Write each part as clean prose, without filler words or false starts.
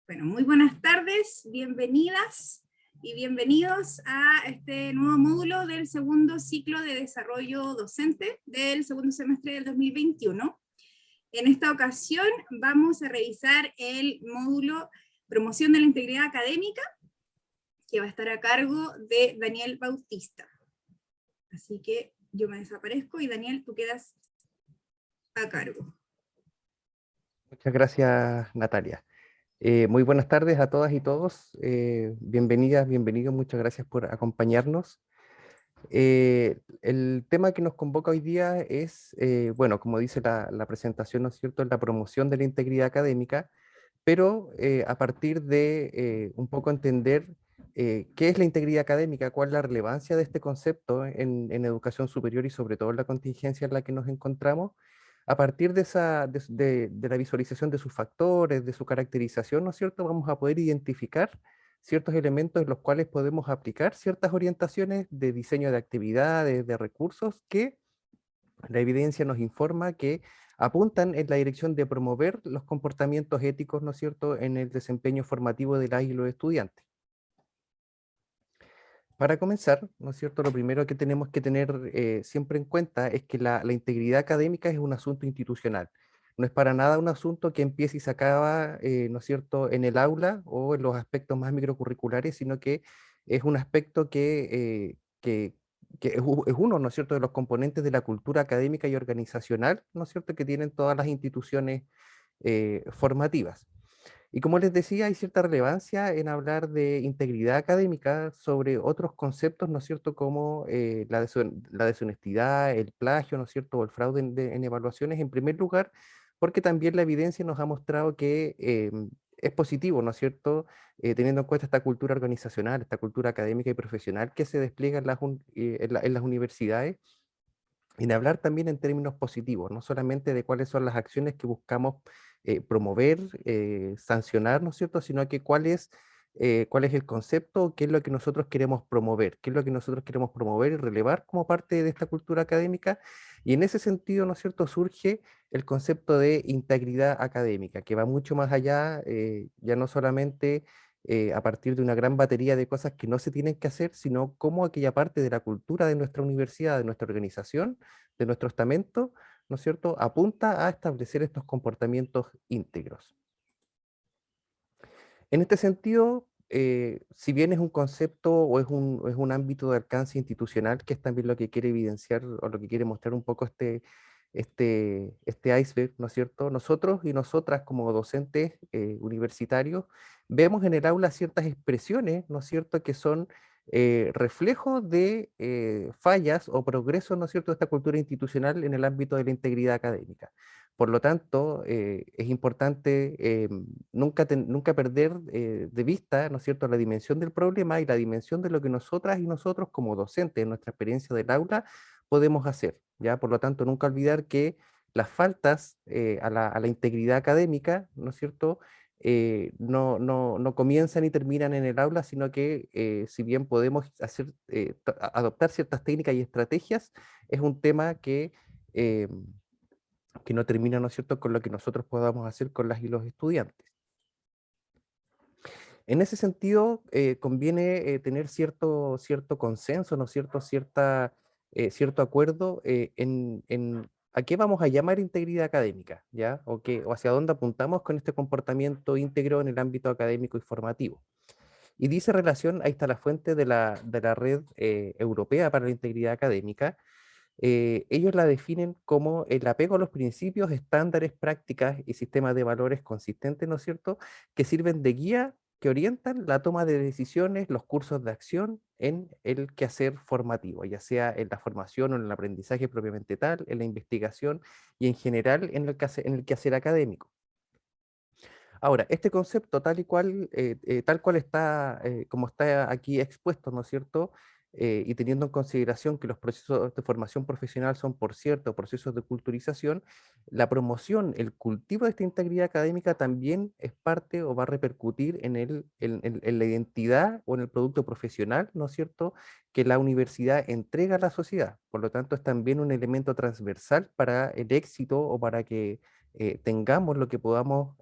Bueno, muy buenas tardes, bienvenidas y bienvenidos a este nuevo módulo del segundo ciclo de desarrollo docente del segundo semestre del 2021. En esta ocasión vamos a revisar el módulo Promoción de la Integridad Académica, que va a estar a cargo de Daniel Bautista. Así que yo me desaparezco y Daniel, tú quedas a cargo. Muchas gracias, Natalia. Muy buenas tardes a todas y todos. Bienvenidas, bienvenidos. Muchas gracias por acompañarnos. El tema que nos convoca hoy día es, bueno, como dice la presentación, ¿no es cierto?, la promoción de la integridad académica, pero a partir de un poco entender qué es la integridad académica, cuál es la relevancia de este concepto en educación superior y sobre todo en la contingencia en la que nos encontramos. A partir de la visualización de sus factores, de su caracterización, ¿no es cierto?, vamos a poder identificar ciertos elementos en los cuales podemos aplicar ciertas orientaciones de diseño de actividades, de recursos, que la evidencia nos informa que apuntan en la dirección de promover los comportamientos éticos, ¿no es cierto?, en el desempeño formativo de las y los estudiantes. Para comenzar, ¿no es cierto?, lo primero que tenemos que tener siempre en cuenta es que la integridad académica es un asunto institucional. No es para nada un asunto que empieza y se acaba, ¿no es cierto?, en el aula o en los aspectos más microcurriculares, sino que es un aspecto que es uno, ¿no es cierto?, de los componentes de la cultura académica y organizacional, ¿no es cierto?, que tienen todas las instituciones formativas. Y como les decía, hay cierta relevancia en hablar de integridad académica sobre otros conceptos, ¿no es cierto?, como la deshonestidad, el plagio, ¿no es cierto?, o el fraude en evaluaciones, en primer lugar, porque también la evidencia nos ha mostrado que es positivo, ¿no es cierto?, teniendo en cuenta esta cultura organizacional, esta cultura académica y profesional que se despliega en las universidades, en hablar también en términos positivos, no solamente de cuáles son las acciones que buscamos promover, sancionar, ¿no es cierto?, sino que cuál es el concepto, qué es lo que nosotros queremos promover, qué es lo que nosotros queremos promover y relevar como parte de esta cultura académica. Y en ese sentido, ¿no es cierto?, surge el concepto de integridad académica, que va mucho más allá, ya no solamente a partir de una gran batería de cosas que no se tienen que hacer, sino cómo aquella parte de la cultura de nuestra universidad, de nuestra organización, de nuestro estamento, ¿no es cierto?, apunta a establecer estos comportamientos íntegros. En este sentido, si bien es un concepto o es un ámbito de alcance institucional, que es también lo que quiere evidenciar o lo que quiere mostrar un poco este iceberg, ¿no es cierto? Nosotros y nosotras como docentes universitarios vemos en el aula ciertas expresiones, ¿no es cierto?, que son reflejo de fallas o progresos, ¿no es cierto?, de esta cultura institucional en el ámbito de la integridad académica. Por lo tanto, es importante nunca perder de vista, ¿no es cierto?, la dimensión del problema y la dimensión de lo que nosotras y nosotros como docentes en nuestra experiencia del aula podemos hacer, ¿ya? Por lo tanto, nunca olvidar que las faltas a la integridad académica, ¿no es cierto?, no comienzan y terminan en el aula, sino que si bien podemos adoptar ciertas técnicas y estrategias, es un tema eh, que no termina, ¿no es cierto?, con lo que nosotros podamos hacer con las y los estudiantes. En ese sentido, conviene tener cierto consenso, ¿no es cierto?, cierto acuerdo en a qué vamos a llamar integridad académica, ¿ya? O hacia dónde apuntamos con este comportamiento íntegro en el ámbito académico y formativo. Y dice relación, ahí está la fuente de la Red Europea para la Integridad Académica. Ellos la definen como el apego a los principios, estándares, prácticas y sistemas de valores consistentes, ¿no es cierto?, que sirven de guía, que orientan la toma de decisiones, los cursos de acción en el quehacer formativo, ya sea en la formación o en el aprendizaje propiamente tal, en la investigación y en general en el quehacer académico. Ahora, este concepto tal cual está, como está aquí expuesto, ¿no es cierto? Y teniendo en consideración que los procesos de formación profesional son, por cierto, procesos de culturización, la promoción, el cultivo de esta integridad académica también es parte o va a repercutir en la identidad o en el producto profesional, ¿no es cierto?, que la universidad entrega a la sociedad. Por lo tanto, es también un elemento transversal para el éxito o para que tengamos lo que podamos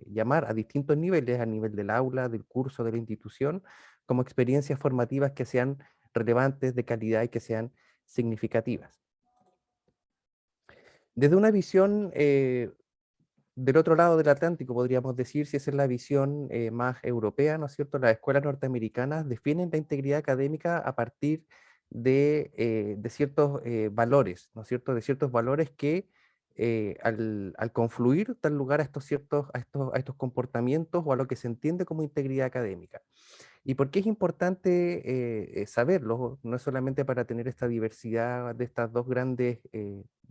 llamar a distintos niveles, a nivel del aula, del curso, de la institución, como experiencias formativas que sean relevantes, de calidad y que sean significativas. Desde una visión del otro lado del Atlántico, podríamos decir, si esa es la visión más europea, ¿no es cierto? Las escuelas norteamericanas definen la integridad académica a partir de ciertos valores, ¿no es cierto? De ciertos valores que al confluir dan lugar a a estos comportamientos o a lo que se entiende como integridad académica. ¿Y por qué es importante saberlo? No es solamente para tener esta diversidad de estas dos de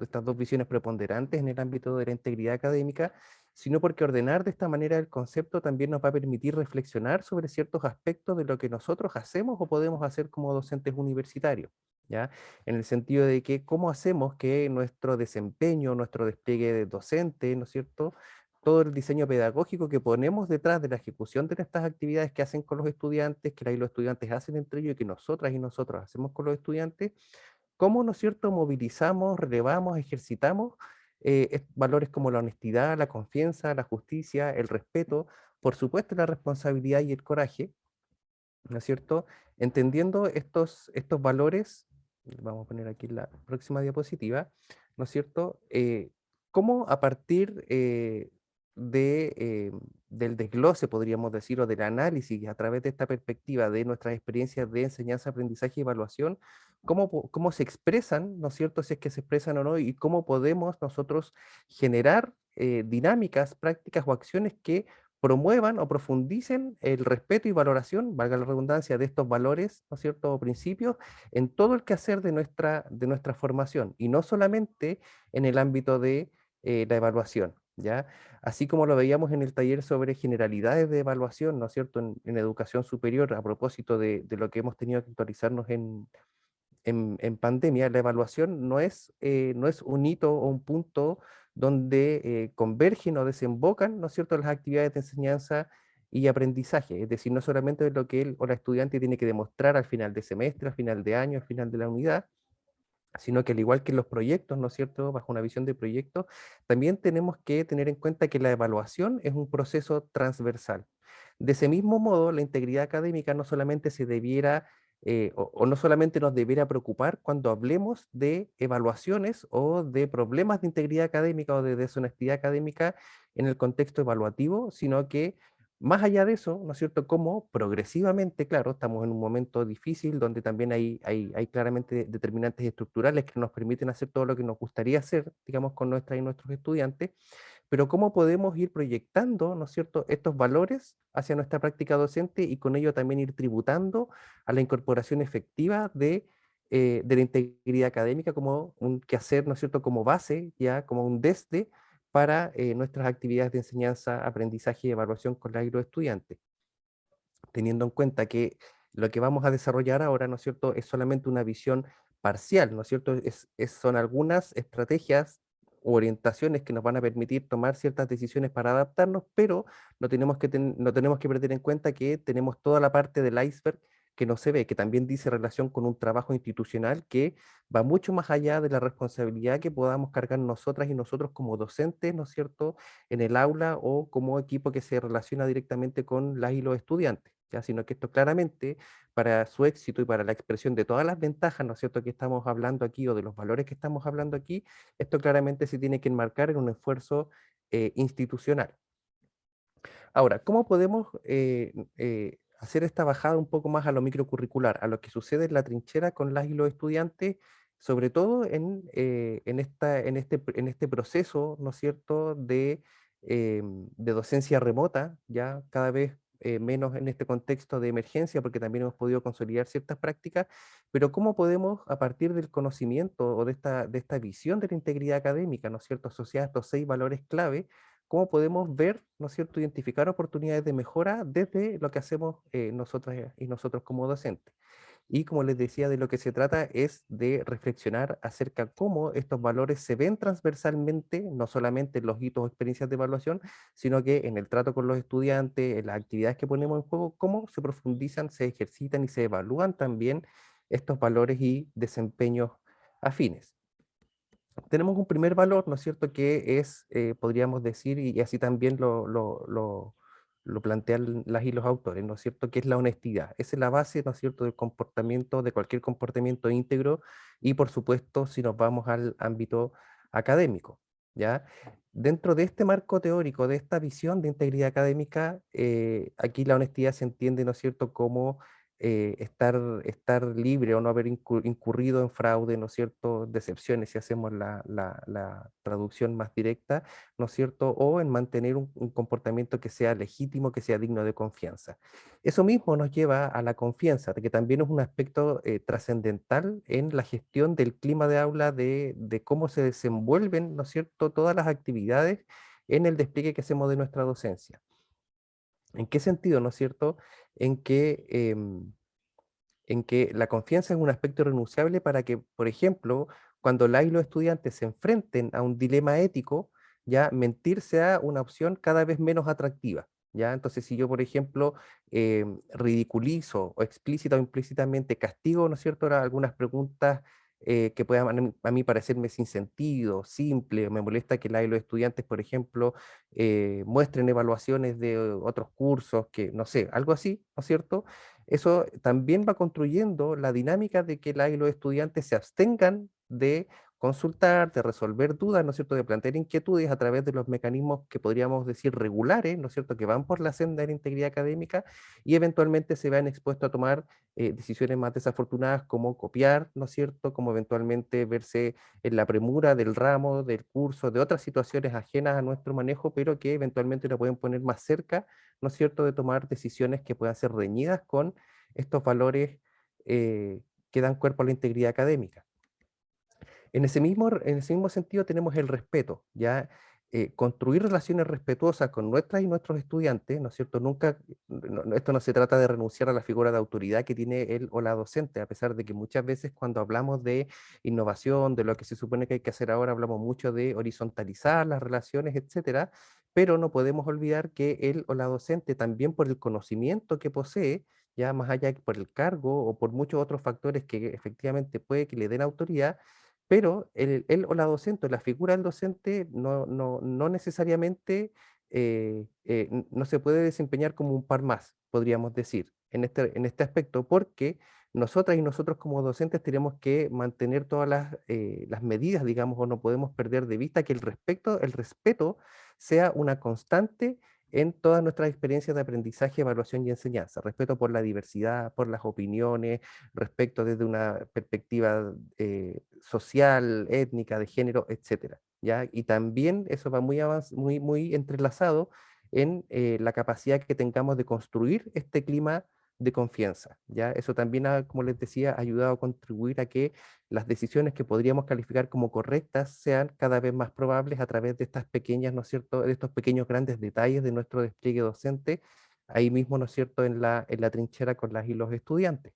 estas dos visiones preponderantes en el ámbito de la integridad académica, sino porque ordenar de esta manera el concepto también nos va a permitir reflexionar sobre ciertos aspectos de lo que nosotros hacemos o podemos hacer como docentes universitarios, ¿ya? En el sentido de que cómo hacemos que nuestro desempeño, nuestro despliegue de docente, ¿no es cierto?, todo el diseño pedagógico que ponemos detrás de la ejecución de estas actividades que hacen con los estudiantes, que ahí los estudiantes hacen entre ellos y que nosotras y nosotros hacemos con los estudiantes, cómo, ¿no es cierto?, movilizamos, relevamos, ejercitamos valores como la honestidad, la confianza, la justicia, el respeto, por supuesto la responsabilidad y el coraje, ¿no es cierto? Entendiendo estos valores, vamos a poner aquí la próxima diapositiva, ¿no es cierto? Cómo a partir del desglose, podríamos decir, o del análisis a través de esta perspectiva de nuestras experiencias de enseñanza, aprendizaje y evaluación, cómo se expresan, ¿no es cierto? Si es que se expresan o no, y cómo podemos nosotros generar dinámicas, prácticas o acciones que promuevan o profundicen el respeto y valoración, valga la redundancia, de estos valores, ¿no es cierto?, o principios, en todo el quehacer de nuestra formación, y no solamente en el ámbito de la evaluación, ¿ya? Así como lo veíamos en el taller sobre generalidades de evaluación, ¿no es cierto?, en educación superior, a propósito de lo que hemos tenido que actualizarnos en pandemia, la evaluación no es un hito o un punto donde convergen o desembocan, ¿no es cierto?, las actividades de enseñanza y aprendizaje. Es decir, no solamente lo que él o la estudiante tiene que demostrar al final de semestre, al final de año, al final de la unidad, sino que al igual que los proyectos, ¿no es cierto?, bajo una visión de proyecto, también tenemos que tener en cuenta que la evaluación es un proceso transversal. De ese mismo modo, la integridad académica no solamente se debiera, o no solamente nos debiera preocupar cuando hablemos de evaluaciones o de problemas de integridad académica o de deshonestidad académica en el contexto evaluativo, sino que más allá de eso, ¿no es cierto?, como progresivamente, claro, estamos en un momento difícil donde también hay claramente determinantes estructurales que nos permiten hacer todo lo que nos gustaría hacer, digamos, con nuestras y nuestros estudiantes, pero cómo podemos ir proyectando, ¿no es cierto?, estos valores hacia nuestra práctica docente y con ello también ir tributando a la incorporación efectiva de la integridad académica como un quehacer, ¿no es cierto?, como base, ya como un desde para nuestras actividades de enseñanza, aprendizaje y evaluación con los estudiantes, teniendo en cuenta que lo que vamos a desarrollar ahora, ¿no es cierto?, es solamente una visión parcial, ¿no es cierto? Son algunas estrategias u orientaciones que nos van a permitir tomar ciertas decisiones para adaptarnos, pero no tenemos que perder en cuenta que tenemos toda la parte del iceberg que no se ve, que también dice relación con un trabajo institucional que va mucho más allá de la responsabilidad que podamos cargar nosotras y nosotros como docentes, ¿no es cierto?, en el aula o como equipo que se relaciona directamente con las y los estudiantes, ¿ya? Sino que esto claramente, para su éxito y para la expresión de todas las ventajas, ¿no es cierto?, que estamos hablando aquí o de los valores que estamos hablando aquí, esto claramente se tiene que enmarcar en un esfuerzo institucional. Ahora, ¿cómo podemos hacer esta bajada un poco más a lo microcurricular, a lo que sucede en la trinchera con las y los estudiantes, sobre todo en este proceso, ¿no es cierto?, de docencia remota, ya cada vez menos en este contexto de emergencia, porque también hemos podido consolidar ciertas prácticas, pero cómo podemos, a partir del conocimiento o de esta visión de la integridad académica, ¿no es cierto?, asociada a estos 6 valores clave, cómo podemos ver, ¿no es cierto?, identificar oportunidades de mejora desde lo que hacemos nosotras y nosotros como docentes. Y como les decía, de lo que se trata es de reflexionar acerca cómo estos valores se ven transversalmente, no solamente en los hitos o experiencias de evaluación, sino que en el trato con los estudiantes, en las actividades que ponemos en juego, cómo se profundizan, se ejercitan y se evalúan también estos valores y desempeños afines. tenemos un primer valor, ¿no es cierto?, que es, podríamos decir, y así también lo plantean las y los autores, ¿no es cierto?, que es la honestidad. Esa es la base, ¿no es cierto?, del comportamiento, de cualquier comportamiento íntegro, y por supuesto, si nos vamos al ámbito académico, ¿ya? Dentro de este marco teórico, de esta visión de integridad académica, aquí la honestidad se entiende, ¿no es cierto?, como estar libre o no haber incurrido en fraude, ¿no es cierto?, decepciones, si hacemos la traducción más directa, ¿no es cierto?, o en mantener un comportamiento que sea legítimo, que sea digno de confianza. Eso mismo nos lleva a la confianza, que también es un aspecto trascendental en la gestión del clima de aula, de cómo se desenvuelven, ¿no es cierto?, todas las actividades en el despliegue que hacemos de nuestra docencia. ¿En qué sentido, no es cierto? En que, en que la confianza es un aspecto irrenunciable para que, por ejemplo, cuando la y los estudiantes se enfrenten a un dilema ético, ya mentir sea una opción cada vez menos atractiva. ¿Ya? Entonces, si yo, por ejemplo, ridiculizo o explícita o implícitamente castigo, ¿no es cierto?, ahora algunas preguntas que puedan a mí parecerme sin sentido, simple, me molesta que la y los estudiantes, por ejemplo, muestren evaluaciones de otros cursos, que no sé, algo así, ¿no es cierto? Eso también va construyendo la dinámica de que y los estudiantes se abstengan de consultar, de resolver dudas, ¿no es cierto?, de plantear inquietudes a través de los mecanismos que podríamos decir regulares, ¿no es cierto?, que van por la senda de la integridad académica, y eventualmente se vean expuestos a tomar decisiones más desafortunadas, como copiar, ¿no es cierto?, como eventualmente verse en la premura del ramo, del curso, de otras situaciones ajenas a nuestro manejo, pero que eventualmente lo pueden poner más cerca, ¿no es cierto?, de tomar decisiones que puedan ser reñidas con estos valores que dan cuerpo a la integridad académica. En ese mismo sentido tenemos el respeto, ¿ya? Construir relaciones respetuosas con nuestras y nuestros estudiantes, ¿no es cierto? Nunca, esto no se trata de renunciar a la figura de autoridad que tiene él o la docente, a pesar de que muchas veces cuando hablamos de innovación, de lo que se supone que hay que hacer ahora, hablamos mucho de horizontalizar las relaciones, etcétera, pero no podemos olvidar que él o la docente, también por el conocimiento que posee, ya más allá que por el cargo o por muchos otros factores que efectivamente puede que le den autoridad, pero él o la docente, o la figura del docente, no necesariamente no se puede desempeñar como un par más, podríamos decir, en este aspecto, porque nosotras y nosotros como docentes tenemos que mantener todas las medidas, digamos, o no podemos perder de vista que el respeto sea una constante en todas nuestras experiencias de aprendizaje, evaluación y enseñanza. Respeto por la diversidad, por las opiniones, respecto desde una perspectiva social, étnica, de género, etcétera, ¿ya? Y también eso va muy entrelazado en la capacidad que tengamos de construir este clima de confianza, ¿ya? Eso también, como les decía, ha ayudado a contribuir a que las decisiones que podríamos calificar como correctas sean cada vez más probables a través de estas pequeñas, ¿no es cierto?, de estos pequeños grandes detalles de nuestro despliegue docente, ahí mismo, ¿no es cierto?, en la trinchera con las y los estudiantes.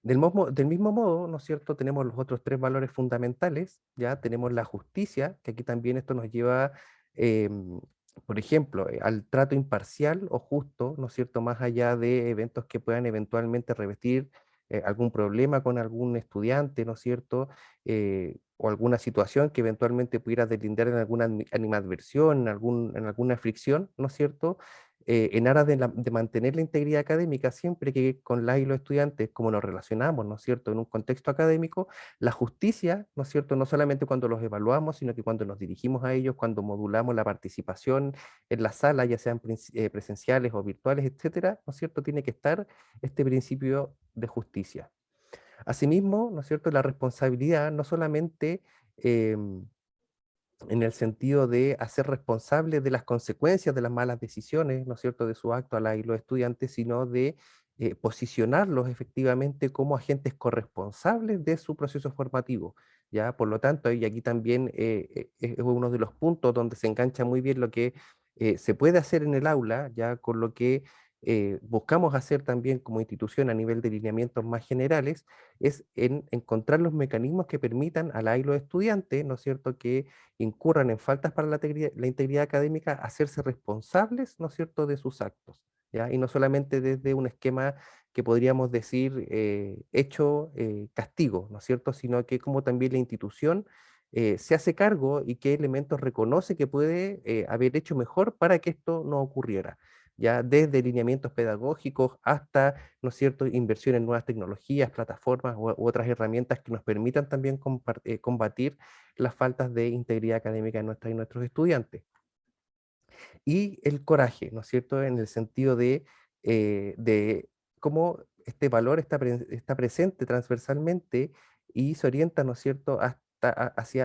Del mismo modo, ¿no es cierto?, tenemos los otros tres valores fundamentales, ya tenemos la justicia, que aquí también esto nos lleva, em, por ejemplo, al trato imparcial o justo, ¿no es cierto?, más allá de eventos que puedan eventualmente revestir algún problema con algún estudiante, ¿no es cierto?, o alguna situación que eventualmente pudiera deslindar en alguna animadversión, en alguna fricción, ¿no es cierto?, en aras de mantener la integridad académica, siempre que con las y los estudiantes, como nos relacionamos, ¿no es cierto?, en un contexto académico, la justicia, ¿no es cierto?, no solamente cuando los evaluamos, sino que cuando nos dirigimos a ellos, cuando modulamos la participación en la sala, ya sean presenciales o virtuales, etcétera, ¿no es cierto?, tiene que estar este principio de justicia. Asimismo, ¿no es cierto?, la responsabilidad no solamente en el sentido de hacer responsables de las consecuencias de las malas decisiones, ¿no es cierto?, de su acto a la y los estudiantes, sino de posicionarlos efectivamente como agentes corresponsables de su proceso formativo, ¿ya? Por lo tanto, y aquí también es uno de los puntos donde se engancha muy bien lo que se puede hacer en el aula, ya con lo que buscamos hacer también como institución a nivel de lineamientos más generales, es en encontrar los mecanismos que permitan a la y los estudiantes, ¿no es cierto?, que incurran en faltas para la integridad académica, hacerse responsables, ¿no es cierto?, de sus actos. ¿ya? Y no solamente desde un esquema que podríamos decir hecho castigo, ¿no es cierto? Sino que como también la institución se hace cargo y qué elementos reconoce que puede haber hecho mejor para que esto no ocurriera, ya desde lineamientos pedagógicos hasta, ¿no es cierto?, inversión en nuevas tecnologías, plataformas u otras herramientas que nos permitan también combatir las faltas de integridad académica de nuestras y nuestros estudiantes. Y el coraje, ¿no es cierto?, en el sentido de cómo este valor está presente transversalmente y se orienta, ¿no es cierto?, hacia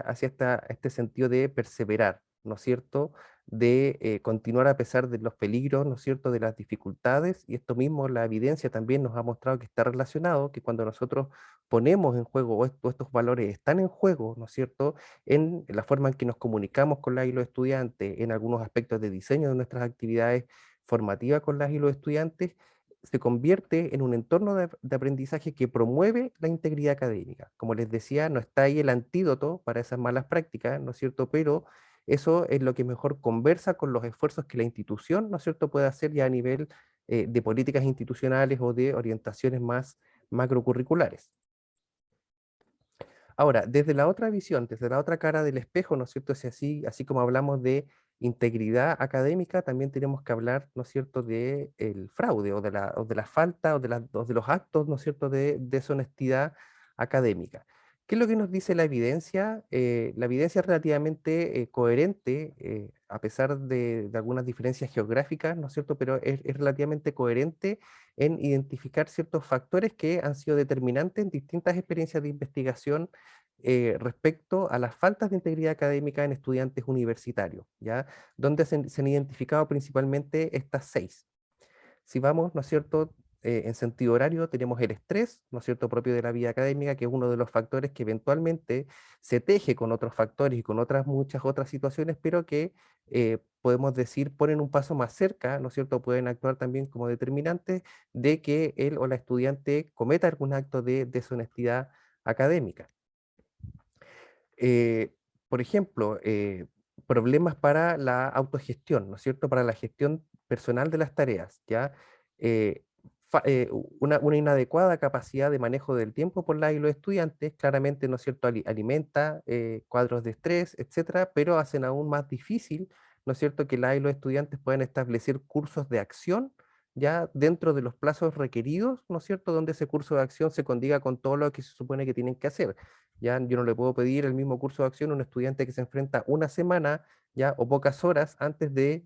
este sentido de perseverar, ¿no es cierto?, de continuar a pesar de los peligros, ¿no es cierto?, de las dificultades, y esto mismo, la evidencia también nos ha mostrado que está relacionado, que cuando nosotros ponemos en juego o estos valores están en juego, ¿no es cierto?, en la forma en que nos comunicamos con las y los estudiantes, en algunos aspectos de diseño de nuestras actividades formativas con las y los estudiantes, se convierte en un entorno de aprendizaje que promueve la integridad académica. Como les decía, no está ahí el antídoto para esas malas prácticas, ¿no es cierto? Pero eso es lo que mejor conversa con los esfuerzos que la institución, ¿no es cierto?, puede hacer ya a nivel de políticas institucionales o de orientaciones más macrocurriculares. Ahora, desde la otra visión, desde la otra cara del espejo, ¿no es cierto? Si así como hablamos de integridad académica, también tenemos que hablar, ¿no es cierto?, de el fraude o de la falta o de los actos, ¿no es cierto?, de deshonestidad académica. ¿Qué es lo que nos dice la evidencia? La evidencia es relativamente coherente, a pesar de algunas diferencias geográficas, ¿no es cierto?, pero es relativamente coherente en identificar ciertos factores que han sido determinantes en distintas experiencias de investigación respecto a las faltas de integridad académica en estudiantes universitarios, ¿ya? Donde se han identificado principalmente estas 6. Si vamos, ¿no es cierto?, en sentido horario, tenemos el estrés, ¿no es cierto?, propio de la vida académica, que es uno de los factores que eventualmente se teje con otros factores y con muchas otras situaciones, pero que podemos decir ponen un paso más cerca, ¿no es cierto?, pueden actuar también como determinantes de que él o la estudiante cometa algún acto de deshonestidad académica. Eh, por ejemplo, problemas para la autogestión, ¿no es cierto? Para la gestión personal de las tareas, ¿ya? Eh, una inadecuada capacidad de manejo del tiempo por la y los estudiantes, claramente, ¿no es cierto?, alimenta cuadros de estrés, etcétera, pero hacen aún más difícil, ¿no es cierto?, que la y los estudiantes puedan establecer cursos de acción ya dentro de los plazos requeridos, ¿no es cierto?, donde ese curso de acción se condiga con todo lo que se supone que tienen que hacer. ¿Ya? Yo no le puedo pedir el mismo curso de acción a un estudiante que se enfrenta una semana, ¿ya?, o pocas horas antes de,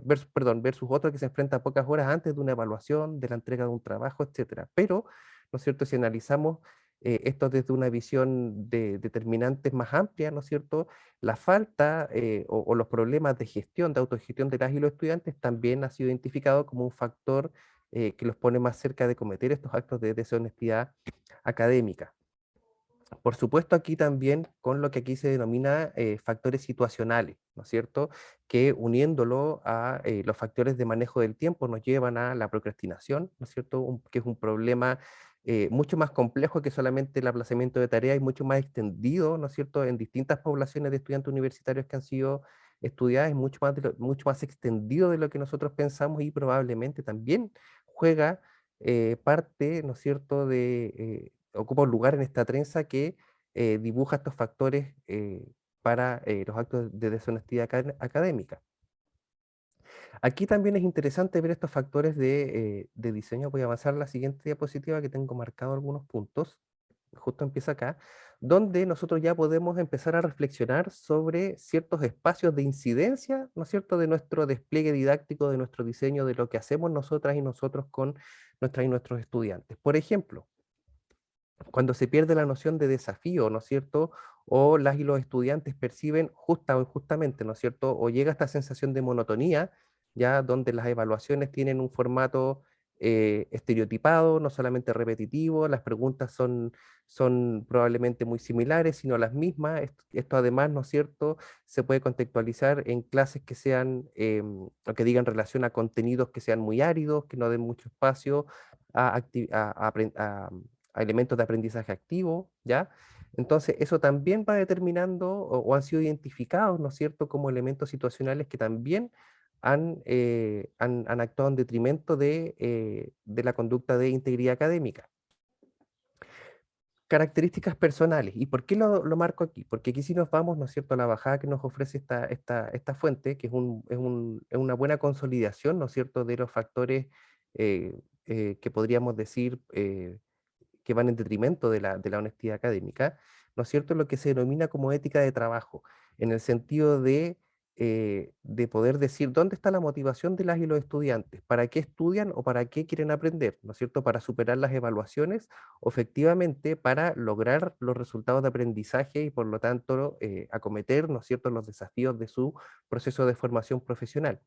versus otro que se enfrenta pocas horas antes de una evaluación, de la entrega de un trabajo, etcétera. Pero, ¿no es cierto?, si analizamos esto desde una visión de determinantes más amplia, ¿no es cierto?, la falta o los problemas de gestión, de autogestión de las y los estudiantes también ha sido identificado como un factor que los pone más cerca de cometer estos actos de deshonestidad académica. Por supuesto, aquí también con lo que aquí se denomina factores situacionales, ¿no es cierto? Que uniéndolo a los factores de manejo del tiempo nos llevan a la procrastinación, ¿no es cierto? Que es un problema mucho más complejo que solamente el aplazamiento de tareas y mucho más extendido, ¿no es cierto? En distintas poblaciones de estudiantes universitarios que han sido estudiadas, es mucho más extendido de lo que nosotros pensamos y probablemente también juega parte, ¿no es cierto?, ocupa un lugar en esta trenza que dibuja estos factores para los actos de deshonestidad académica. Aquí también es interesante ver estos factores de diseño. Voy a avanzar a la siguiente diapositiva que tengo marcado algunos puntos. Justo empieza acá, donde nosotros ya podemos empezar a reflexionar sobre ciertos espacios de incidencia, ¿no es cierto?, de nuestro despliegue didáctico, de nuestro diseño, de lo que hacemos nosotras y nosotros con nuestras y nuestros estudiantes. Por ejemplo, cuando se pierde la noción de desafío, ¿no es cierto? O las y los estudiantes perciben justa o injustamente, ¿no es cierto? O llega esta sensación de monotonía, ya donde las evaluaciones tienen un formato estereotipado, no solamente repetitivo, las preguntas son probablemente muy similares, sino las mismas. Esto además, ¿no es cierto?, se puede contextualizar en clases que sean, o que digan relación a contenidos que sean muy áridos, que no den mucho espacio a elementos de aprendizaje activo, ¿ya? Entonces, eso también va determinando o han sido identificados, ¿no es cierto?, como elementos situacionales que también han actuado en detrimento de la conducta de integridad académica. Características personales. ¿Y por qué lo marco aquí? Porque aquí si nos vamos, ¿no es cierto?, a la bajada que nos ofrece esta fuente, que es una buena consolidación, ¿no es cierto?, de los factores que podríamos decir que van en detrimento de la honestidad académica, ¿no es cierto?, lo que se denomina como ética de trabajo, en el sentido de poder decir dónde está la motivación de las y los estudiantes, para qué estudian o para qué quieren aprender, ¿no es cierto?, para superar las evaluaciones o efectivamente para lograr los resultados de aprendizaje y por lo tanto acometer, ¿no es cierto?, los desafíos de su proceso de formación profesional.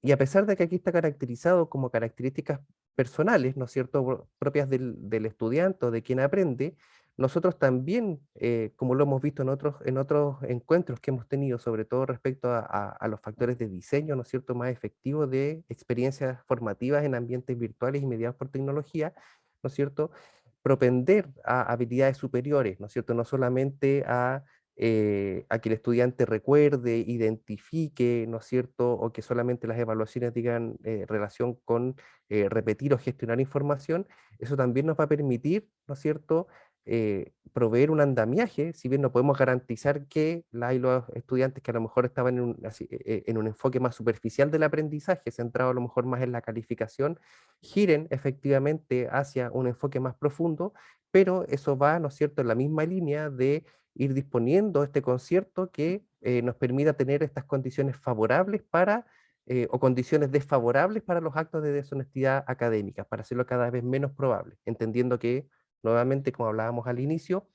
Y a pesar de que aquí está caracterizado como características personales, ¿no es cierto?, propias del estudiante o de quien aprende, nosotros también, como lo hemos visto en otros encuentros que hemos tenido, sobre todo respecto a los factores de diseño, ¿no es cierto?, más efectivos de experiencias formativas en ambientes virtuales y mediados por tecnología, ¿no es cierto?, propender a habilidades superiores, ¿no es cierto?, no solamente a que el estudiante recuerde, identifique, ¿no es cierto?, o que solamente las evaluaciones digan relación con repetir o gestionar información, eso también nos va a permitir, ¿no es cierto?, proveer un andamiaje, si bien no podemos garantizar que y los estudiantes que a lo mejor estaban en un enfoque más superficial del aprendizaje, centrado a lo mejor más en la calificación, giren efectivamente hacia un enfoque más profundo, pero eso va, ¿no es cierto?, en la misma línea de ir disponiendo este concierto que nos permita tener estas condiciones favorables o condiciones desfavorables para los actos de deshonestidad académica, para hacerlo cada vez menos probable, entendiendo que, nuevamente, como hablábamos al inicio,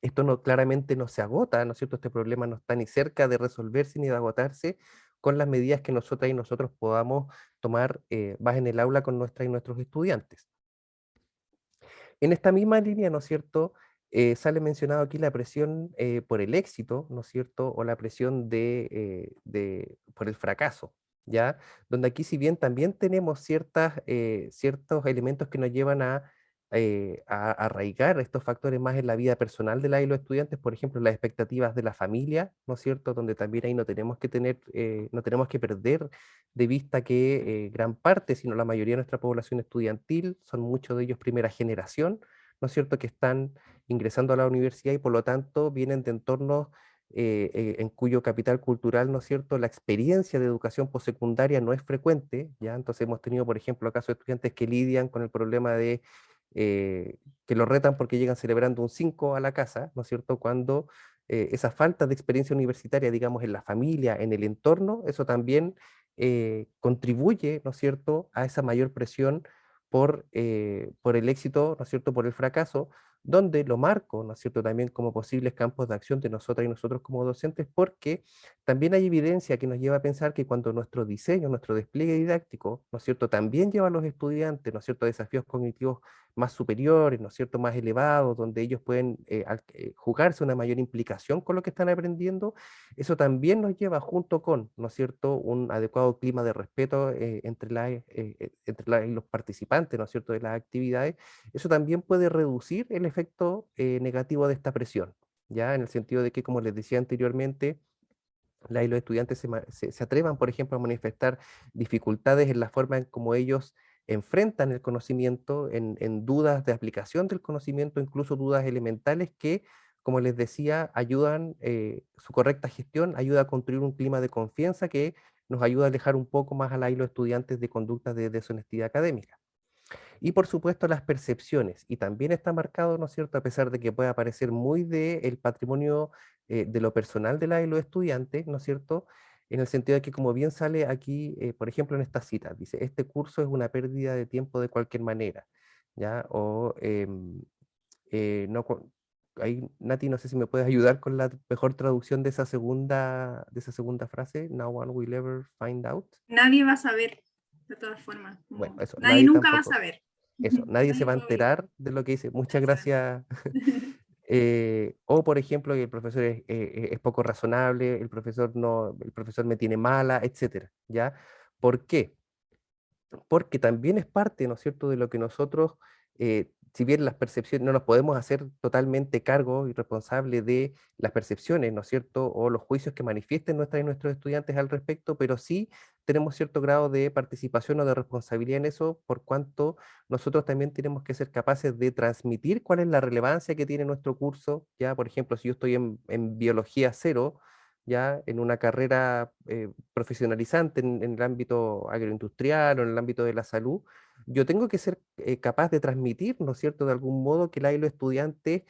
esto claramente no se agota, ¿no es cierto? Este problema no está ni cerca de resolverse ni de agotarse con las medidas que nosotras y nosotros podamos tomar más en el aula con nuestras y nuestros estudiantes. En esta misma línea, ¿no es cierto?, sale mencionado aquí la presión por el éxito, ¿no es cierto?, o la presión por el fracaso, ¿ya? Donde aquí, si bien también tenemos ciertos elementos que nos llevan a arraigar estos factores más en la vida personal de los estudiantes, por ejemplo, las expectativas de la familia, ¿no es cierto?, donde también ahí no tenemos que perder de vista que gran parte, sino la mayoría de nuestra población estudiantil, son muchos de ellos primera generación, ¿no es cierto?, que están ingresando a la universidad y por lo tanto vienen de entornos en cuyo capital cultural, ¿no es cierto?, la experiencia de educación postsecundaria no es frecuente, ¿ya? Entonces hemos tenido, por ejemplo, casos de estudiantes que lidian con el problema de eh, que los retan porque llegan celebrando un 5 a la casa, ¿no es cierto?, cuando esa falta de experiencia universitaria, digamos, en la familia, en el entorno, eso también contribuye, ¿no es cierto?, a esa mayor presión por el éxito, ¿no es cierto?, por el fracaso, donde lo marco, ¿no es cierto?, también como posibles campos de acción de nosotras y nosotros como docentes, porque también hay evidencia que nos lleva a pensar que cuando nuestro diseño, nuestro despliegue didáctico, ¿no es cierto?, también lleva a los estudiantes, ¿no es cierto?, a desafíos cognitivos más superiores, ¿no es cierto?, más elevados, donde ellos pueden jugarse una mayor implicación con lo que están aprendiendo, eso también nos lleva junto con, ¿no es cierto?, un adecuado clima de respeto entre y los participantes, ¿no es cierto?, de las actividades, eso también puede reducir el efecto negativo de esta presión, ¿ya? En el sentido de que, como les decía anteriormente, y los estudiantes se atrevan, por ejemplo, a manifestar dificultades en la forma en cómo ellos enfrentan el conocimiento, en dudas de aplicación del conocimiento, incluso dudas elementales que, como les decía, ayudan, su correcta gestión ayuda a construir un clima de confianza que nos ayuda a alejar un poco más a los estudiantes de conductas de deshonestidad académica. Y por supuesto las percepciones, y también está marcado, ¿no es cierto?, a pesar de que pueda parecer muy del patrimonio de lo personal de y los estudiantes, ¿no es cierto?, en el sentido de que como bien sale aquí, por ejemplo, en esta cita, dice, este curso es una pérdida de tiempo de cualquier manera, ¿ya? O, no, ahí, Nati, no sé si me puedes ayudar con la mejor traducción de esa segunda frase, no one will ever find out. Nadie va a saber, de todas formas. Bueno, eso, Nadie nadie nunca va a tampoco. saber. Eso, nadie se Nadie va a puede obligar. enterar de lo que dice. Muchas Exacto. gracias. O, por ejemplo, que el profesor es poco razonable, el profesor me tiene mala, etcétera, ¿ya? ¿Por qué? Porque también es parte, ¿no es cierto?, de lo que nosotros si bien las percepciones, no nos podemos hacer totalmente cargo y responsable de las percepciones, ¿no es cierto?, o los juicios que manifiesten nuestras y nuestros estudiantes al respecto, pero sí tenemos cierto grado de participación o de responsabilidad en eso, por cuanto nosotros también tenemos que ser capaces de transmitir cuál es la relevancia que tiene nuestro curso. Ya, por ejemplo, si yo estoy en biología cero, ya en una carrera profesionalizante en el ámbito agroindustrial o en el ámbito de la salud, yo tengo que ser capaz de transmitir, ¿no es cierto?, de algún modo que los estudiantes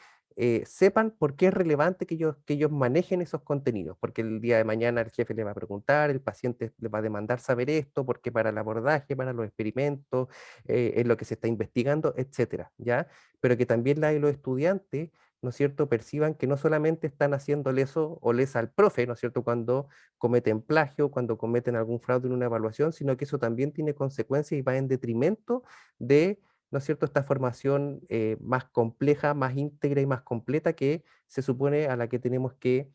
sepan por qué es relevante que ellos manejen esos contenidos, porque el día de mañana el jefe le va a preguntar, el paciente le va a demandar saber esto, porque para el abordaje, para los experimentos, es lo que se está investigando, etcétera, ¿ya? Pero que también los estudiantes, ¿no es cierto?, perciban que no solamente están haciéndole eso o les al profe, ¿no es cierto?, cuando cometen plagio, cuando cometen algún fraude en una evaluación, sino que eso también tiene consecuencias y va en detrimento de, ¿no es cierto?, esta formación más compleja, más íntegra y más completa que se supone a la que tenemos que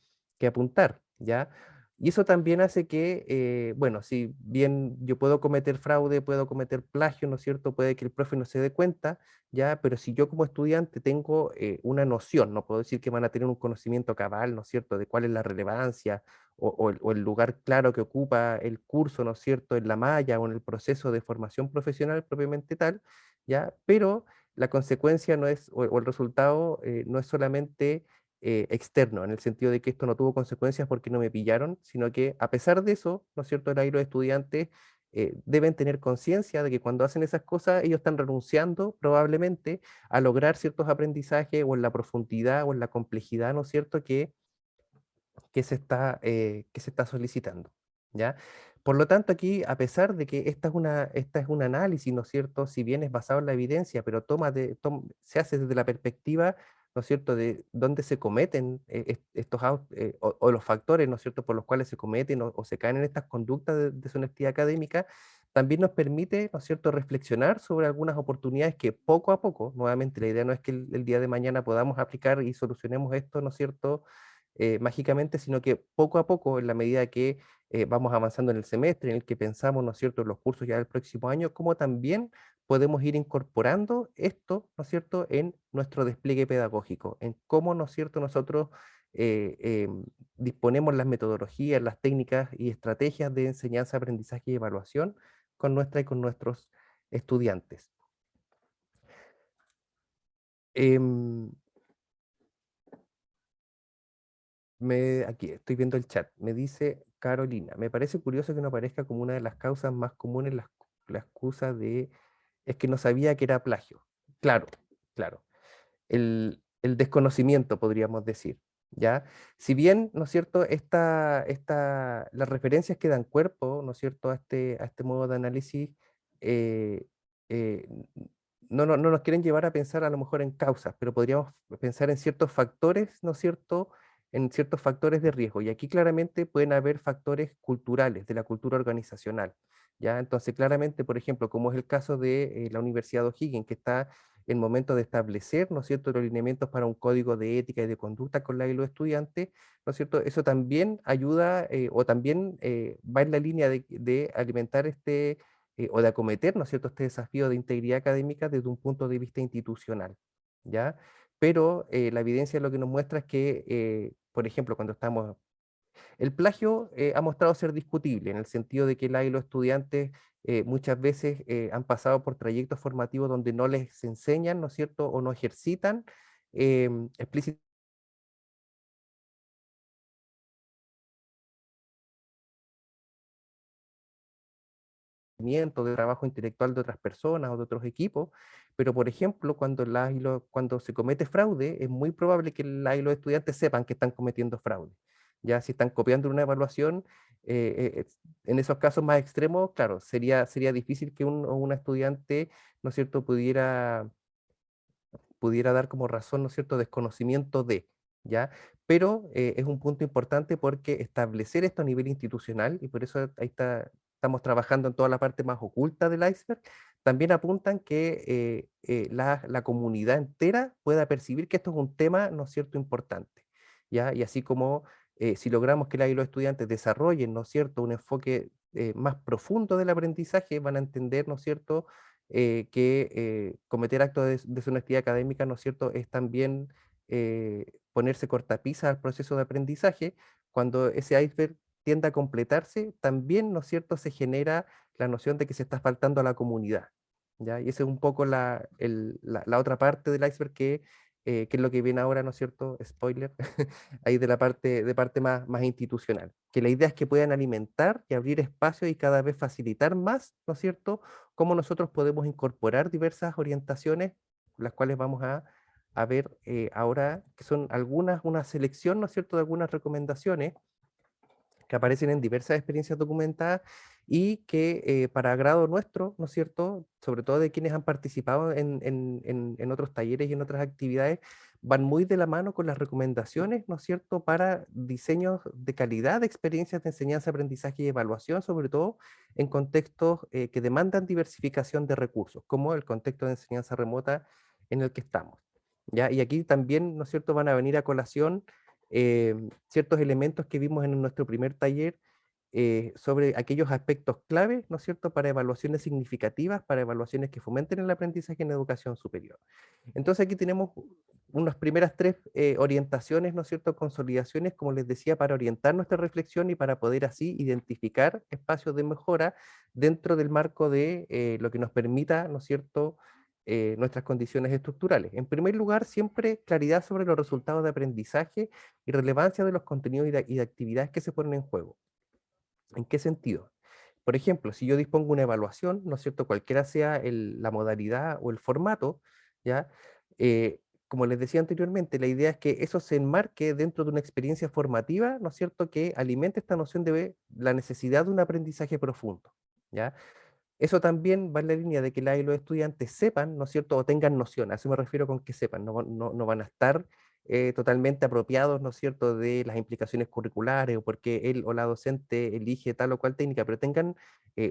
apuntar, ¿ya? Y eso también hace que, bueno, si bien yo puedo cometer fraude, puedo cometer plagio, ¿no es cierto?, puede que el profe no se dé cuenta, ¿ya? Pero si yo como estudiante tengo una noción, no puedo decir que van a tener un conocimiento cabal, ¿no es cierto?, de cuál es la relevancia o el lugar claro que ocupa el curso, ¿no es cierto?, en la malla o en el proceso de formación profesional propiamente tal, ¿ya? Pero la consecuencia no es, o el resultado no es solamente externo, en el sentido de que esto no tuvo consecuencias porque no me pillaron, sino que a pesar de eso, ¿no es cierto?, los estudiantes deben tener conciencia de que cuando hacen esas cosas, ellos están renunciando probablemente a lograr ciertos aprendizajes o en la profundidad o en la complejidad, ¿no es cierto?, que se está solicitando, ¿ya? Por lo tanto, aquí, a pesar de que esta es un análisis, ¿no es cierto?, si bien es basado en la evidencia, pero se hace desde la perspectiva, ¿no es cierto?, de dónde se cometen o los factores, ¿no es cierto?, por los cuales se cometen o se caen en estas conductas de deshonestidad académica, también nos permite, ¿no es cierto?, reflexionar sobre algunas oportunidades que poco a poco, nuevamente, la idea no es que el día de mañana podamos aplicar y solucionemos esto, ¿no es cierto?, mágicamente, sino que poco a poco, en la medida que vamos avanzando en el semestre, en el que pensamos, ¿no es cierto?, en los cursos ya del próximo año, como también podemos ir incorporando esto, ¿no es cierto?, en nuestro despliegue pedagógico, en cómo, ¿no es cierto?, nosotros eh, eh, disponemos las metodologías, las técnicas y estrategias de enseñanza, aprendizaje y evaluación con nuestra y con nuestros estudiantes. Em, aquí estoy viendo el chat. Me dice Carolina, me parece curioso que no aparezca como una de las causas más comunes la excusa de es que no sabía que era plagio. Claro, claro. El desconocimiento, podríamos decir, ¿ya? Si bien, ¿no es cierto?, las referencias que dan cuerpo, ¿no es cierto?, a este modo de análisis, eh, eh, no nos quieren llevar a pensar a lo mejor en causas, pero podríamos pensar en ciertos factores, ¿no es cierto?, en ciertos factores de riesgo. Y aquí claramente pueden haber factores culturales, de la cultura organizacional, ¿ya? Entonces, claramente, por ejemplo, como es el caso de la Universidad de O'Higgins, que está el momento de establecer, ¿no es cierto?, los lineamientos para un código de ética y de conducta con la y los estudiantes, ¿no es cierto? Eso también ayuda o también va en la línea de alimentar o de acometer, ¿no es cierto?, este desafío de integridad académica desde un punto de vista institucional, ¿ya? Pero la evidencia lo que nos muestra es que, por ejemplo, cuando estamos el plagio ha mostrado ser discutible en el sentido de que y los estudiantes muchas veces han pasado por trayectos formativos donde no les enseñan, ¿no es cierto?, o no ejercitan explícitamente de trabajo intelectual de otras personas o de otros equipos, pero por ejemplo, cuando se comete fraude, es muy probable que los estudiantes sepan que están cometiendo fraude. Ya si están copiando una evaluación, en esos casos más extremos, claro, sería difícil que una estudiante, ¿no es cierto?, pudiera dar como razón, ¿no es cierto?, desconocimiento de, ¿ya? Pero es un punto importante porque establecer esto a nivel institucional, y por eso estamos trabajando en toda la parte más oculta del iceberg, también apuntan que la comunidad entera pueda percibir que esto es un tema, ¿no es cierto?, importante, ¿ya? Y así como si logramos que los estudiantes desarrollen, ¿no es cierto?, un enfoque más profundo del aprendizaje, van a entender, ¿no es cierto?, que cometer actos de deshonestidad académica, ¿no es cierto?, es también ponerse cortapisa al proceso de aprendizaje. Cuando ese iceberg tiende a completarse, también, ¿no es cierto?, se genera la noción de que se está faltando a la comunidad, ¿ya? Y esa es un poco la otra parte del iceberg que es lo que viene ahora, ¿no es cierto?, spoiler, ahí de parte más institucional. Que la idea es que puedan alimentar y abrir espacios y cada vez facilitar más, ¿no es cierto?, cómo nosotros podemos incorporar diversas orientaciones, las cuales vamos a ver ahora, que son una selección, ¿no es cierto?, de algunas recomendaciones que aparecen en diversas experiencias documentadas y que para agrado nuestro, ¿no es cierto?, sobre todo de quienes han participado en otros talleres y en otras actividades, van muy de la mano con las recomendaciones, ¿no es cierto?, para diseños de calidad de experiencias de enseñanza, aprendizaje y evaluación, sobre todo en contextos que demandan diversificación de recursos, como el contexto de enseñanza remota en el que estamos, ¿ya? Y aquí también, ¿no es cierto?, van a venir a colación ciertos elementos que vimos en nuestro primer taller sobre aquellos aspectos clave, ¿no es cierto?, para evaluaciones significativas, para evaluaciones que fomenten el aprendizaje en educación superior. Entonces aquí tenemos unas primeras tres orientaciones, ¿no es cierto?, consolidaciones, como les decía, para orientar nuestra reflexión y para poder así identificar espacios de mejora dentro del marco de lo que nos permita, ¿no es cierto?, nuestras condiciones estructurales. En primer lugar, siempre claridad sobre los resultados de aprendizaje y relevancia de los contenidos y de actividades que se ponen en juego. ¿En qué sentido? Por ejemplo, si yo dispongo una evaluación, ¿no es cierto?, cualquiera sea la modalidad o el formato, ¿ya? Como les decía anteriormente, la idea es que eso se enmarque dentro de una experiencia formativa, ¿no es cierto?, que alimente esta noción de la necesidad de un aprendizaje profundo, ¿ya? Eso también va en la línea de que los estudiantes sepan, ¿no es cierto?, o tengan noción, a eso me refiero con que sepan, no van a estar totalmente apropiados, ¿no es cierto?, de las implicaciones curriculares o porque él o la docente elige tal o cual técnica, pero tengan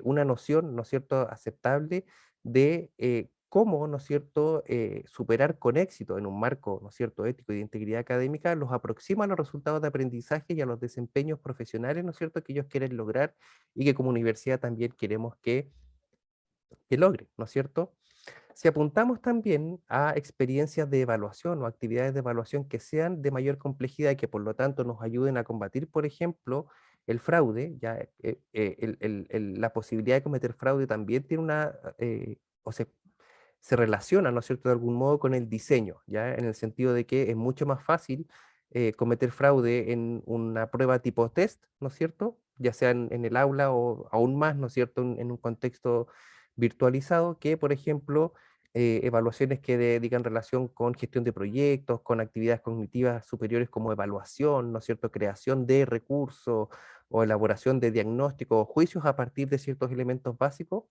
una noción, ¿no es cierto?, aceptable de cómo, ¿no es cierto?, superar con éxito en un marco, ¿no es cierto?, ético y de integridad académica, los aproxima a los resultados de aprendizaje y a los desempeños profesionales, ¿no es cierto?, que ellos quieren lograr y que como universidad también queremos que logre, ¿no es cierto? Si apuntamos también a experiencias de evaluación o actividades de evaluación que sean de mayor complejidad y que por lo tanto nos ayuden a combatir, por ejemplo, el fraude, ya la posibilidad de cometer fraude también tiene o se relaciona, ¿no es cierto?, de algún modo con el diseño, ya en el sentido de que es mucho más fácil cometer fraude en una prueba tipo test, ¿no es cierto?, ya sea en el aula o aún más, ¿no es cierto?, en un contexto virtualizado que, por ejemplo, evaluaciones que digan relación con gestión de proyectos, con actividades cognitivas superiores como evaluación, ¿no es cierto?, creación de recursos o elaboración de diagnósticos o juicios a partir de ciertos elementos básicos.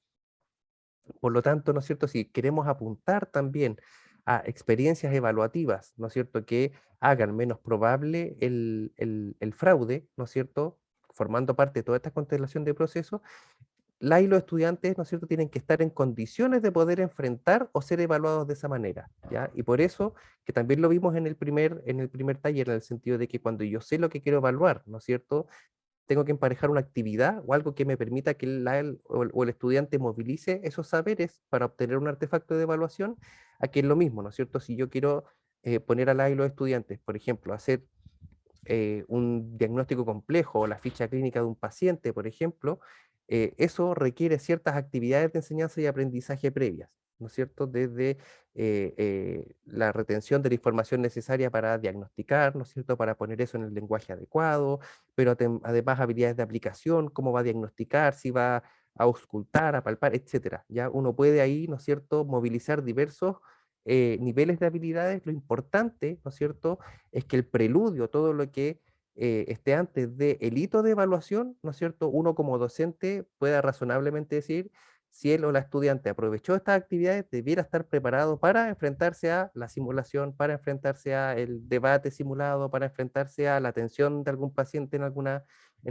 Por lo tanto, ¿no es cierto?, si queremos apuntar también a experiencias evaluativas, ¿no es cierto?, que hagan menos probable el fraude, ¿no es cierto?, formando parte de toda esta constelación de procesos, y los estudiantes, ¿no es cierto?, tienen que estar en condiciones de poder enfrentar o ser evaluados de esa manera, ¿ya? Y por eso, que también lo vimos en el primer taller, en el sentido de que cuando yo sé lo que quiero evaluar, ¿no es cierto?, tengo que emparejar una actividad o algo que me permita que o el estudiante movilice esos saberes para obtener un artefacto de evaluación, aquí es lo mismo, ¿no es cierto? Si yo quiero poner a los estudiantes, por ejemplo, hacer un diagnóstico complejo o la ficha clínica de un paciente, por ejemplo, eso requiere ciertas actividades de enseñanza y aprendizaje previas, ¿no es cierto? Desde la retención de la información necesaria para diagnosticar, ¿no es cierto? Para poner eso en el lenguaje adecuado, pero además habilidades de aplicación, cómo va a diagnosticar, si va a auscultar, a palpar, etcétera. Ya uno puede ahí, ¿no es cierto?, movilizar diversos niveles de habilidades. Lo importante, ¿no es cierto?, es que el preludio, todo lo que esté antes del hito de evaluación, ¿no es cierto?, uno como docente pueda razonablemente decir si él o la estudiante aprovechó estas actividades, debiera estar preparado para enfrentarse a la simulación, para enfrentarse al debate simulado, para enfrentarse a la atención de algún paciente en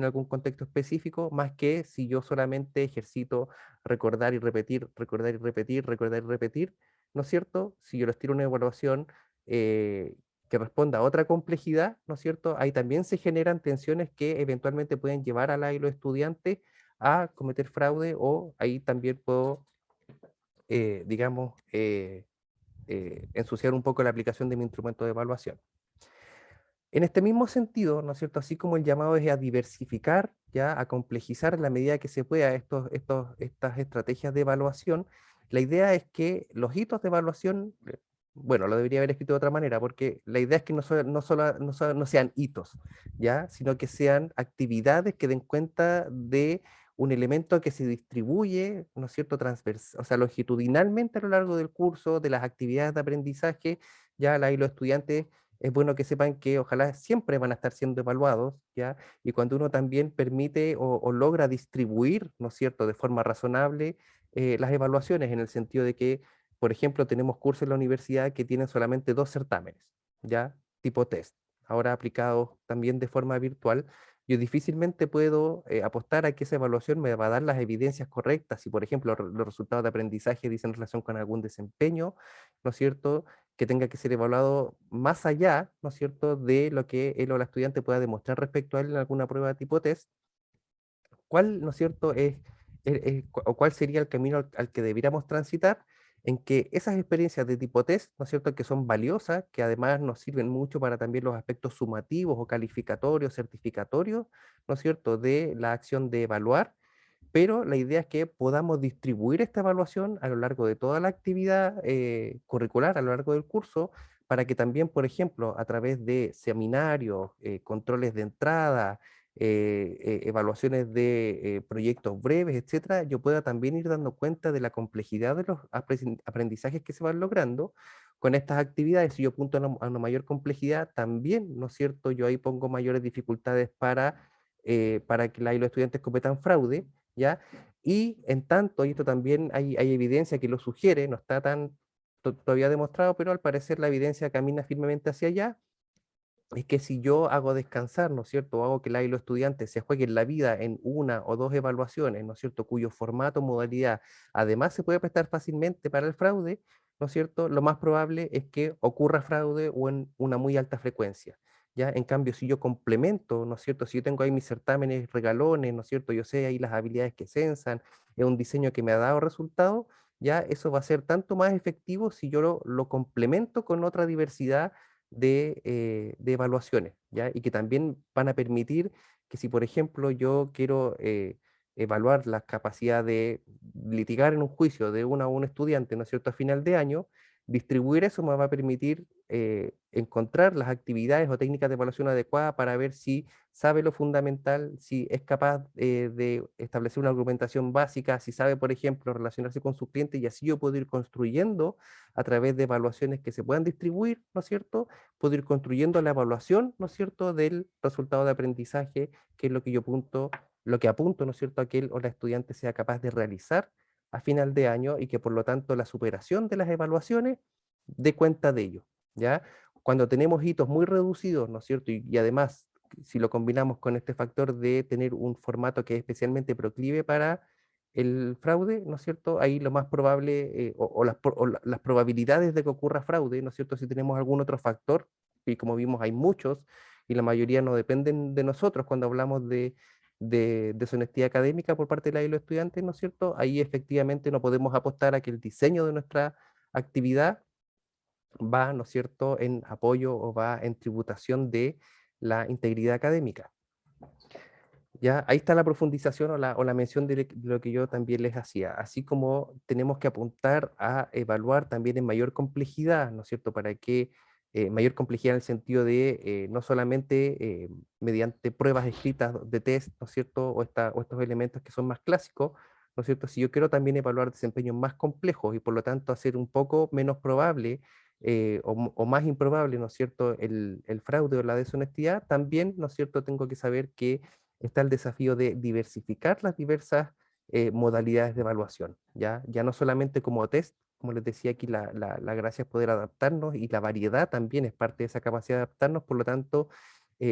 algún contexto específico, más que si yo solamente ejercito recordar y repetir, recordar y repetir, recordar y repetir, ¿no es cierto? Si yo les tiro una evaluación que responda a otra complejidad, ¿no es cierto? Ahí también se generan tensiones que eventualmente pueden llevar a los estudiantes a cometer fraude, o ahí también puedo digamos, ensuciar un poco la aplicación de mi instrumento de evaluación. En este mismo sentido, ¿no es cierto? Así como el llamado es a diversificar, ya a complejizar en la medida que se pueda estas estrategias de evaluación, la idea es que los hitos de evaluación, bueno, lo debería haber escrito de otra manera, porque la idea es que no sean hitos, ¿ya? Sino que sean actividades que den cuenta de un elemento que se distribuye, ¿no es cierto?, o sea, longitudinalmente a lo largo del curso, de las actividades de aprendizaje, ya ahí los estudiantes es bueno que sepan que ojalá siempre van a estar siendo evaluados, ¿ya? Y cuando uno también permite o logra distribuir, ¿no es cierto?, de forma razonable las evaluaciones, en el sentido de que, por ejemplo, tenemos cursos en la universidad que tienen solamente 2 certámenes, ¿ya? Tipo test, ahora aplicados también de forma virtual. Yo difícilmente puedo apostar a que esa evaluación me va a dar las evidencias correctas, si por ejemplo los resultados de aprendizaje dicen relación con algún desempeño, ¿no es cierto?, que tenga que ser evaluado más allá, ¿no es cierto?, de lo que él o la estudiante pueda demostrar respecto a él en alguna prueba tipo test. ¿Cuál, no es cierto?, o cuál sería el camino al que deberíamos transitar, en que esas experiencias de tipo test, ¿no es cierto?, que son valiosas, que además nos sirven mucho para también los aspectos sumativos o calificatorios, certificatorios, ¿no es cierto?, de la acción de evaluar, pero la idea es que podamos distribuir esta evaluación a lo largo de toda la actividad curricular, a lo largo del curso, para que también, por ejemplo, a través de seminarios, controles de entrada, evaluaciones de proyectos breves, etcétera, yo pueda también ir dando cuenta de la complejidad de los aprendizajes que se van logrando con estas actividades. Si yo apunto a una mayor complejidad, también, ¿no es cierto?, yo ahí pongo mayores dificultades para que los estudiantes cometan fraude, ¿ya? Y en tanto, y esto también hay evidencia que lo sugiere, no está tan todavía demostrado, pero al parecer la evidencia camina firmemente hacia allá, es que si yo hago descansar, ¿no es cierto?, o hago que los estudiantes se jueguen la vida en 1 o 2 evaluaciones, ¿no es cierto?, cuyo formato, modalidad, además se puede prestar fácilmente para el fraude, ¿no es cierto?, lo más probable es que ocurra fraude o en una muy alta frecuencia. ¿Ya? En cambio, si yo complemento, ¿no es cierto?, si yo tengo ahí mis certámenes regalones, ¿no es cierto?, yo sé ahí las habilidades que censan, es un diseño que me ha dado resultados, ya eso va a ser tanto más efectivo si yo lo complemento con otra diversidad de evaluaciones, ¿ya? Y que también van a permitir que si, por ejemplo, yo quiero evaluar la capacidad de litigar en un juicio de una o un estudiante, ¿no es cierto?, a final de año, distribuir eso me va a permitir encontrar las actividades o técnicas de evaluación adecuadas para ver si sabe lo fundamental, si es capaz de establecer una argumentación básica, si sabe, por ejemplo, relacionarse con sus clientes, y así yo puedo ir construyendo a través de evaluaciones que se puedan distribuir, ¿no es cierto? Puedo ir construyendo la evaluación, ¿no es cierto?, del resultado de aprendizaje, que es lo que lo que apunto, ¿no es cierto?, a que él o la estudiante sea capaz de realizar a final de año, y que por lo tanto la superación de las evaluaciones dé cuenta de ello, ¿ya? Cuando tenemos hitos muy reducidos, ¿no es cierto? Y además, si lo combinamos con este factor de tener un formato que es especialmente proclive para el fraude, ¿no es cierto? Ahí lo más probable, las probabilidades de que ocurra fraude, ¿no es cierto? Si tenemos algún otro factor, y como vimos hay muchos, y la mayoría no dependen de nosotros cuando hablamos de deshonestidad académica por parte de los estudiantes, ¿no es cierto? Ahí efectivamente no podemos apostar a que el diseño de nuestra actividad va, ¿no es cierto?, en apoyo o va en tributación de la integridad académica. Ya, ahí está la profundización o la mención de lo que yo también les hacía, así como tenemos que apuntar a evaluar también en mayor complejidad, ¿no es cierto?, para que mayor complejidad en el sentido de no solamente mediante pruebas escritas de test, ¿no es cierto?, o estos elementos que son más clásicos, ¿no es cierto?, si yo quiero también evaluar desempeños más complejos y por lo tanto hacer un poco menos probable o más improbable, ¿no es cierto?, el fraude o la deshonestidad, también, ¿no es cierto?, tengo que saber que está el desafío de diversificar las diversas modalidades de evaluación, ¿ya? Ya no solamente como test, como les decía aquí, la gracia es poder adaptarnos, y la variedad también es parte de esa capacidad de adaptarnos, por lo tanto,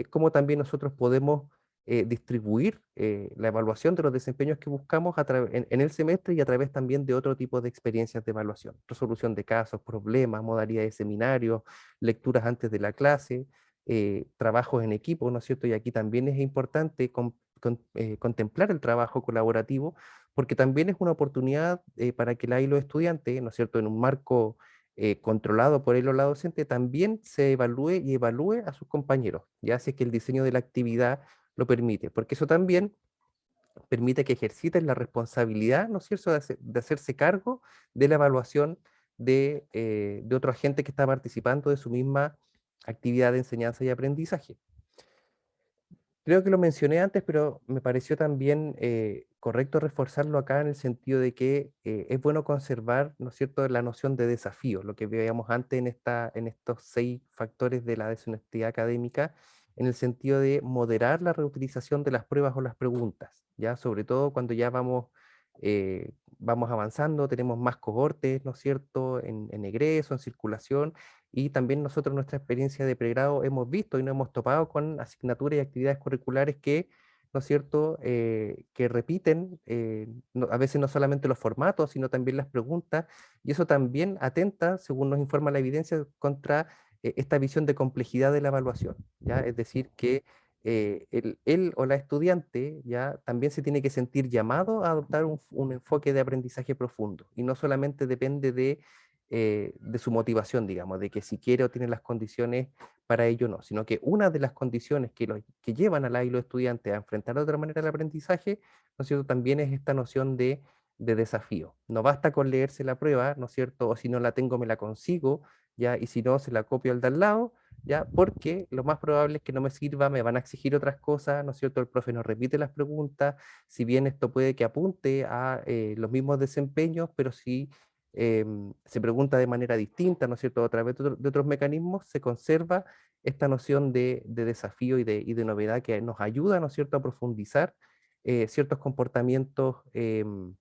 cómo también nosotros podemos distribuir la evaluación de los desempeños que buscamos en el semestre, y a través también de otro tipo de experiencias de evaluación, resolución de casos, problemas, modalidades de seminarios, lecturas antes de la clase, trabajos en equipo, ¿no es cierto? Y aquí también es importante contemplar el trabajo colaborativo, porque también es una oportunidad para que la y los estudiantes, ¿no es cierto?, en un marco controlado por él o la docente, también se evalúe y evalúe a sus compañeros, ya si es que el diseño de la actividad lo permite, porque eso también permite que ejerciten la responsabilidad, ¿no es cierto?, de hacerse cargo de la evaluación de otro agente que está participando de su misma actividad de enseñanza y aprendizaje. Creo que lo mencioné antes, pero me pareció también correcto reforzarlo acá en el sentido de que es bueno conservar, ¿no es cierto?, la noción de desafío, lo que veíamos antes en estos 6 factores de la deshonestidad académica, en el sentido de moderar la reutilización de las pruebas o las preguntas, ¿ya? Sobre todo cuando ya vamos avanzando, tenemos más cohortes, ¿no es cierto?, en egreso, en circulación, y también nosotros, nuestra experiencia de pregrado, hemos visto y nos hemos topado con asignaturas y actividades curriculares que, ¿no es cierto?, que repiten a veces no solamente los formatos, sino también las preguntas, y eso también atenta, según nos informa la evidencia, contra esta visión de complejidad de la evaluación, ¿ya? Es decir, que él o la estudiante ya también se tiene que sentir llamado a adoptar un enfoque de aprendizaje profundo, y no solamente depende de su motivación, digamos, de que si quiere o tiene las condiciones para ello no, sino que una de las condiciones que llevan a la y los estudiantes a enfrentar de otra manera el aprendizaje, ¿no es cierto?, también es esta noción de desafío. No basta con leerse la prueba, ¿no es cierto?, o si no la tengo me la consigo, ya, y si no se la copio al de al lado, ya, porque lo más probable es que no me sirva, me van a exigir otras cosas, ¿no es cierto?, el profe nos repite las preguntas, si bien esto puede que apunte a los mismos desempeños, pero si se pregunta de manera distinta, ¿no es cierto?, a través de otros mecanismos, se conserva esta noción de desafío y de novedad que nos ayuda, ¿no es cierto?, a profundizar ciertos comportamientos que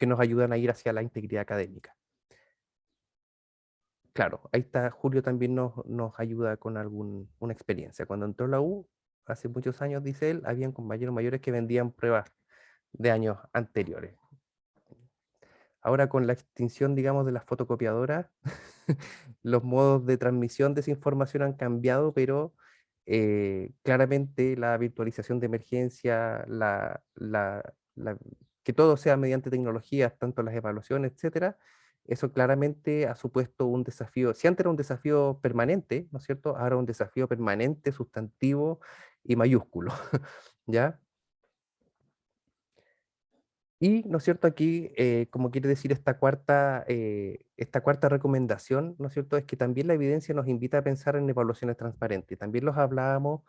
nos ayudan a ir hacia la integridad académica. Claro, ahí está, Julio también nos ayuda con una experiencia. Cuando entró a la U, hace muchos años, dice él, habían compañeros mayores que vendían pruebas de años anteriores. Ahora con la extinción, digamos, de las fotocopiadoras, los modos de transmisión de esa información han cambiado, pero claramente la virtualización de emergencia, que todo sea mediante tecnologías, tanto las evaluaciones, etcétera, eso claramente ha supuesto un desafío. Si antes era un desafío permanente, ¿no es cierto?, ahora un desafío permanente, sustantivo y mayúsculo, ¿ya? Y, ¿no es cierto?, aquí, como quiere decir esta cuarta recomendación, ¿no es cierto?, es que también la evidencia nos invita a pensar en evaluaciones transparentes. También los hablábamos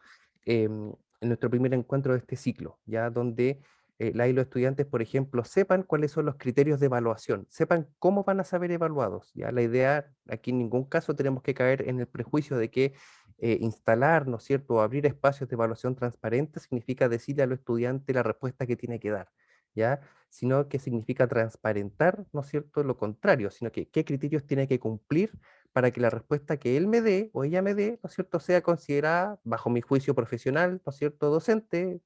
en nuestro primer encuentro de este ciclo, ya donde la y los estudiantes, por ejemplo, sepan cuáles son los criterios de evaluación, sepan cómo van a ser evaluados. Ya la idea, aquí en ningún caso tenemos que caer en el prejuicio de que instalar, ¿no es cierto?, o abrir espacios de evaluación transparente significa decirle al estudiante la respuesta que tiene que dar, ¿ya? Sino que significa transparentar, ¿no es cierto?, lo contrario, sino que qué criterios tiene que cumplir para que la respuesta que él me dé o ella me dé, ¿no es cierto?, sea considerada, bajo mi juicio profesional, ¿no es cierto?, docente,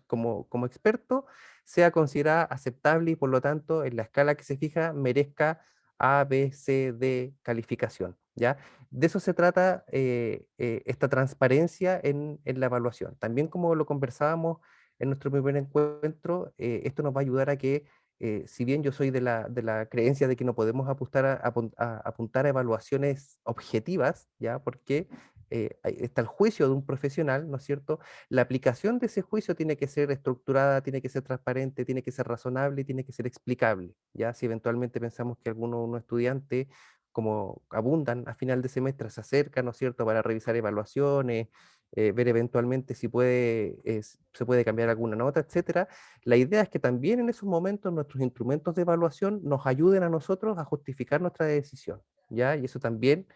como experto, sea considerada aceptable y por lo tanto, en la escala que se fija, merezca A, B, C, D calificación, ¿ya? De eso se trata esta transparencia en la evaluación. También como lo conversábamos en nuestro primer encuentro, esto nos va a ayudar a que, si bien yo soy de la creencia de que no podemos apuntar a evaluaciones objetivas, ¿ya? Porque ahí está el juicio de un profesional, ¿no es cierto? La aplicación de ese juicio tiene que ser estructurada, tiene que ser transparente, tiene que ser razonable y tiene que ser explicable, ¿ya? Si eventualmente pensamos que unos estudiantes, como abundan a final de semestre, se acercan, ¿no es cierto?, para revisar evaluaciones, ver eventualmente si se puede cambiar alguna nota, etcétera. La idea es que también en esos momentos nuestros instrumentos de evaluación nos ayuden a nosotros a justificar nuestra decisión, ¿ya? Y eso también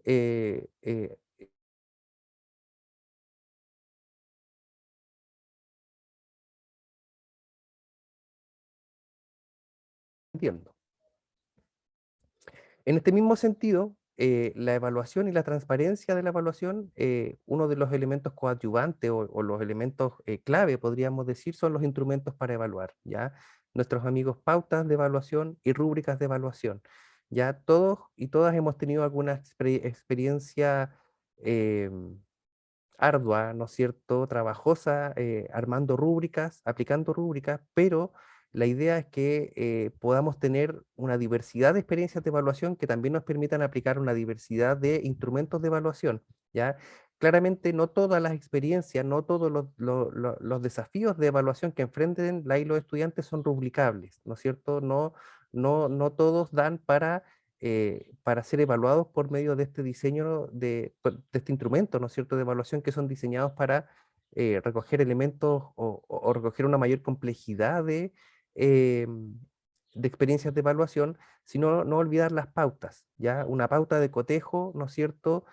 eh, eh, entiendo. En este mismo sentido, la evaluación y la transparencia de la evaluación, uno de los elementos coadyuvantes o los elementos clave, podríamos decir, son los instrumentos para evaluar, ¿ya? Nuestros amigos pautas de evaluación y rúbricas de evaluación. Ya todos y todas hemos tenido alguna experiencia eh, ardua, ¿no es cierto?, trabajosa, armando rúbricas, aplicando rúbricas, pero la idea es que podamos tener una diversidad de experiencias de evaluación que también nos permitan aplicar una diversidad de instrumentos de evaluación, ¿ya? Claramente no todas las experiencias, no todos los desafíos de evaluación que enfrenten la y los estudiantes son rubricables, ¿no es cierto? No todos dan para ser evaluados por medio de este diseño, de este instrumento, ¿no es cierto?, de evaluación que son diseñados para recoger elementos o recoger una mayor complejidad eh, de experiencias de evaluación, sino no olvidar las pautas, ¿ya? Una pauta de cotejo, ¿no es cierto?,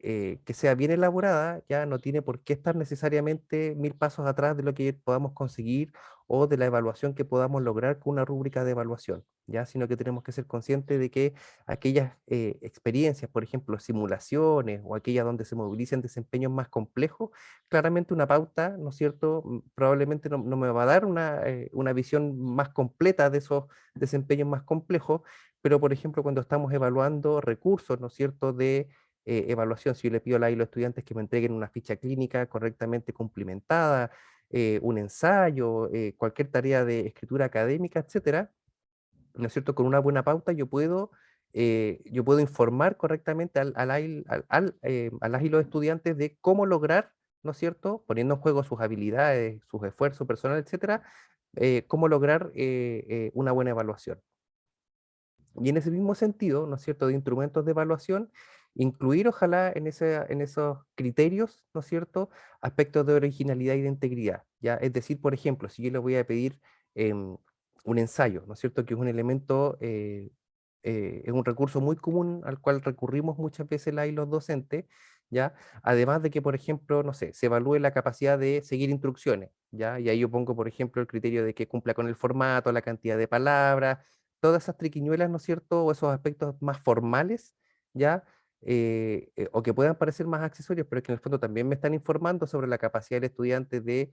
que sea bien elaborada, ya no tiene por qué estar necesariamente 1000 pasos atrás de lo que podamos conseguir o de la evaluación que podamos lograr con una rúbrica de evaluación, ya, sino que tenemos que ser conscientes de que aquellas experiencias, por ejemplo, simulaciones o aquellas donde se movilicen desempeños más complejos, claramente una pauta, ¿no es cierto?, probablemente no me va a dar una visión más completa de esos desempeños más complejos, pero por ejemplo, cuando estamos evaluando recursos, ¿no es cierto?, de evaluación, si yo le pido a los estudiantes que me entreguen una ficha clínica correctamente cumplimentada, un ensayo, cualquier tarea de escritura académica, etcétera, ¿no es cierto? Con una buena pauta yo puedo informar correctamente a las y los estudiantes de cómo lograr, ¿no es cierto? Poniendo en juego sus habilidades, sus esfuerzos personales, etcétera, cómo lograr una buena evaluación. Y en ese mismo sentido, ¿no es cierto?, de instrumentos de evaluación, incluir ojalá en esos criterios, ¿no es cierto?, aspectos de originalidad y de integridad, ¿ya? Es decir, por ejemplo, si yo le voy a pedir un ensayo, ¿no es cierto?, que es un elemento, es un recurso muy común al cual recurrimos muchas veces y los docentes, ¿ya? Además de que, por ejemplo, no sé, se evalúe la capacidad de seguir instrucciones, ¿ya? Y ahí yo pongo, por ejemplo, el criterio de que cumpla con el formato, la cantidad de palabras, todas esas triquiñuelas, ¿no es cierto?, o esos aspectos más formales, ¿ya? O que puedan parecer más accesorios, pero que en el fondo también me están informando sobre la capacidad del estudiante de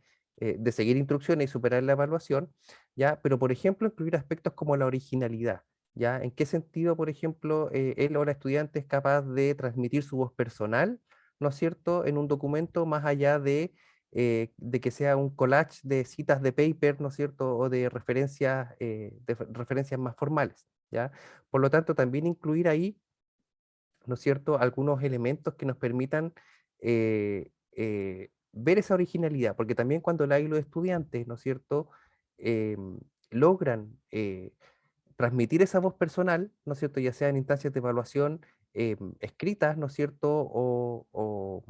seguir instrucciones y superar la evaluación, ¿ya? Pero, por ejemplo, incluir aspectos como la originalidad, ¿ya? ¿En qué sentido, por ejemplo, él o la estudiante es capaz de transmitir su voz personal, ¿no es cierto?, en un documento más allá de que sea un collage de citas de paper, ¿no es cierto?, o de referencias más formales, ¿ya? Por lo tanto, también incluir ahí, ¿no es cierto?, algunos elementos que nos permitan ver esa originalidad, porque también cuando la y los estudiantes, ¿no es cierto?, logran transmitir esa voz personal, ¿no es cierto?, ya sea en instancias de evaluación escritas, ¿no es cierto?, o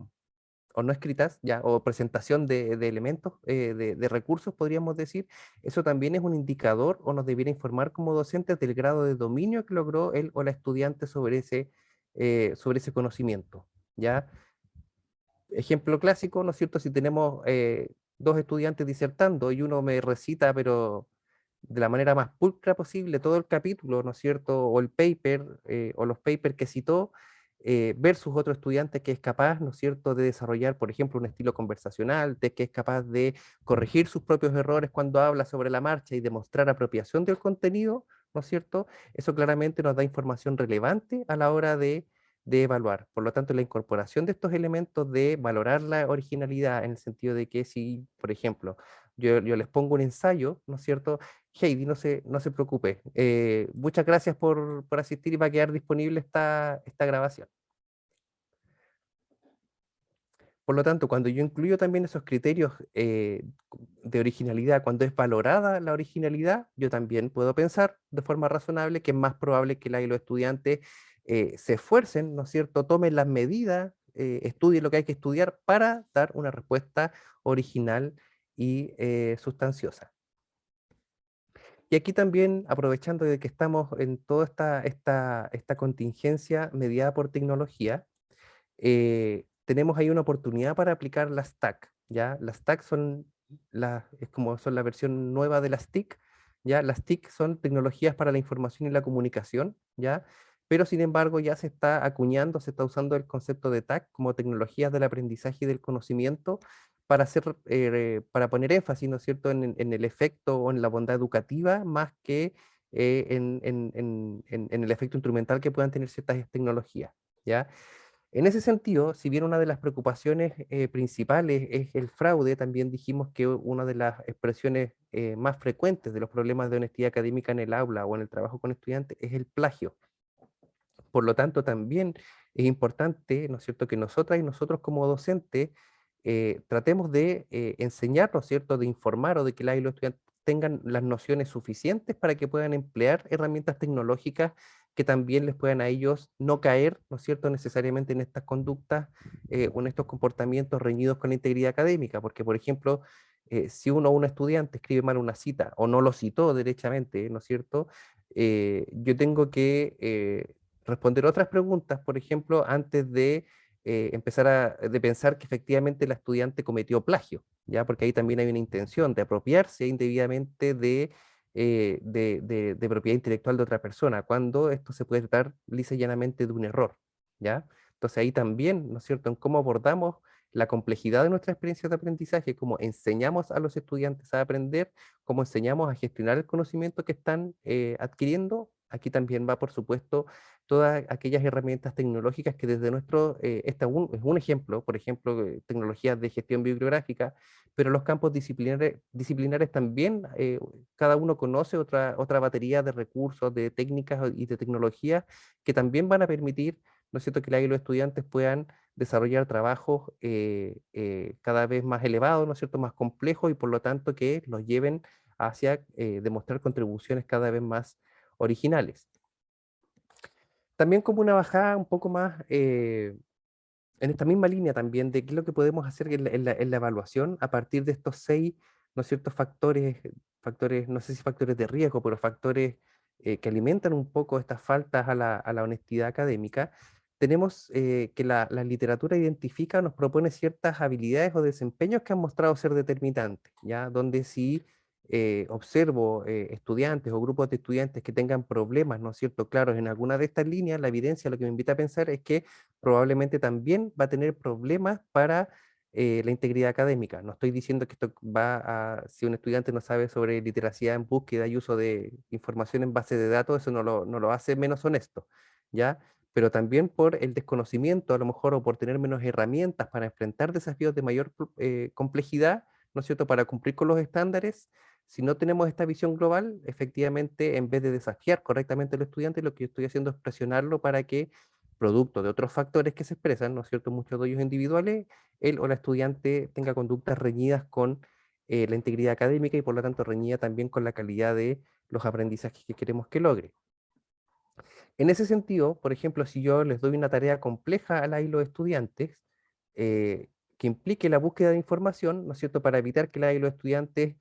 no escritas, ya, o presentación de elementos, de recursos, podríamos decir, eso también es un indicador o nos debiera informar como docentes del grado de dominio que logró él o la estudiante sobre ese conocimiento, ¿ya? Ejemplo clásico, ¿no es cierto? Si tenemos dos estudiantes disertando y uno me recita, pero de la manera más pulcra posible todo el capítulo, ¿no es cierto? O el paper, o los papers que citó, versus otro estudiante que es capaz, ¿no es cierto?, de desarrollar, por ejemplo, un estilo conversacional, de que es capaz de corregir sus propios errores cuando habla sobre la marcha y demostrar apropiación del contenido, ¿no es cierto? Eso claramente nos da información relevante a la hora de evaluar. Por lo tanto, la incorporación de estos elementos de valorar la originalidad en el sentido de que si, por ejemplo, yo les pongo un ensayo, ¿no es cierto? Heidi, no se preocupe. Muchas gracias por asistir y va a quedar disponible esta grabación. Por lo tanto, cuando yo incluyo también esos criterios de originalidad, cuando es valorada la originalidad, yo también puedo pensar de forma razonable que es más probable que la y los estudiantes se esfuercen, ¿no es cierto?, tomen las medidas, estudien lo que hay que estudiar para dar una respuesta original y sustanciosa. Y aquí también, aprovechando de que estamos en toda esta contingencia mediada por tecnología, tenemos ahí una oportunidad para aplicar las TAC, ¿ya? Las TAC es como son la versión nueva de las TIC, ¿ya? Las TIC son tecnologías para la información y la comunicación, ¿ya? Pero sin embargo ya se está acuñando, se está usando el concepto de TAC como tecnologías del aprendizaje y del conocimiento para poner énfasis, ¿no es cierto?, en el efecto o en la bondad educativa, más que en el efecto instrumental que puedan tener ciertas tecnologías, ¿ya? En ese sentido, si bien una de las preocupaciones principales es el fraude, también dijimos que una de las expresiones más frecuentes de los problemas de honestidad académica en el aula o en el trabajo con estudiantes es el plagio. Por lo tanto, también es importante, ¿no es cierto?, que nosotras y nosotros como docentes tratemos de enseñar, ¿no es cierto?, de informar o de que las y los estudiantes tengan las nociones suficientes para que puedan emplear herramientas tecnológicas que también les puedan a ellos no caer, ¿no es cierto?, necesariamente en estas conductas o en estos comportamientos reñidos con la integridad académica, porque, por ejemplo, si uno o un estudiante escribe mal una cita o no lo citó derechamente, ¿no es cierto?, yo tengo que responder otras preguntas, por ejemplo, antes de empezar de pensar que efectivamente la estudiante cometió plagio, ¿ya? Porque ahí también hay una intención de apropiarse indebidamente de propiedad intelectual de otra persona, cuando esto se puede tratar lisa y llanamente de un error, ¿ya? Entonces ahí también, ¿no es cierto?, en cómo abordamos la complejidad de nuestra experiencia de aprendizaje, cómo enseñamos a los estudiantes a aprender, cómo enseñamos a gestionar el conocimiento que están adquiriendo. Aquí también va, por supuesto, todas aquellas herramientas tecnológicas que desde nuestro, es un ejemplo, por ejemplo, tecnologías de gestión bibliográfica, pero los campos disciplinares también, cada uno conoce otra batería de recursos, de técnicas y de tecnologías que también van a permitir, ¿no es cierto?, que los estudiantes puedan desarrollar trabajos cada vez más elevados, ¿no es cierto?, más complejos y por lo tanto que los lleven hacia demostrar contribuciones cada vez más originales. También como una bajada un poco más en esta misma línea también de qué es lo que podemos hacer en la evaluación a partir de estos 6, ¿no es cierto?, factores, no sé si factores de riesgo, pero factores que alimentan un poco estas faltas a la honestidad académica. Tenemos que la literatura identifica, nos propone ciertas habilidades o desempeños que han mostrado ser determinantes, ¿ya? Donde si observo estudiantes o grupos de estudiantes que tengan problemas, ¿no es cierto?, claros en alguna de estas líneas, la evidencia lo que me invita a pensar es que probablemente también va a tener problemas para la integridad académica. No estoy diciendo que esto va a, si un estudiante no sabe sobre literacidad en búsqueda y uso de información en base de datos, eso no lo hace menos honesto, ¿ya? Pero también por el desconocimiento, a lo mejor, o por tener menos herramientas para enfrentar desafíos de mayor complejidad, ¿no es cierto?, para cumplir con los estándares. Si no tenemos esta visión global, efectivamente, en vez de desafiar correctamente al estudiante, lo que yo estoy haciendo es presionarlo para que, producto de otros factores que se expresan, ¿no es cierto?, muchos de ellos individuales, él o la estudiante tenga conductas reñidas con la integridad académica y por lo tanto reñida también con la calidad de los aprendizajes que queremos que logre. En ese sentido, por ejemplo, si yo les doy una tarea compleja a la y los estudiantes, que implique la búsqueda de información, ¿no es cierto?, para evitar que la y los estudiantes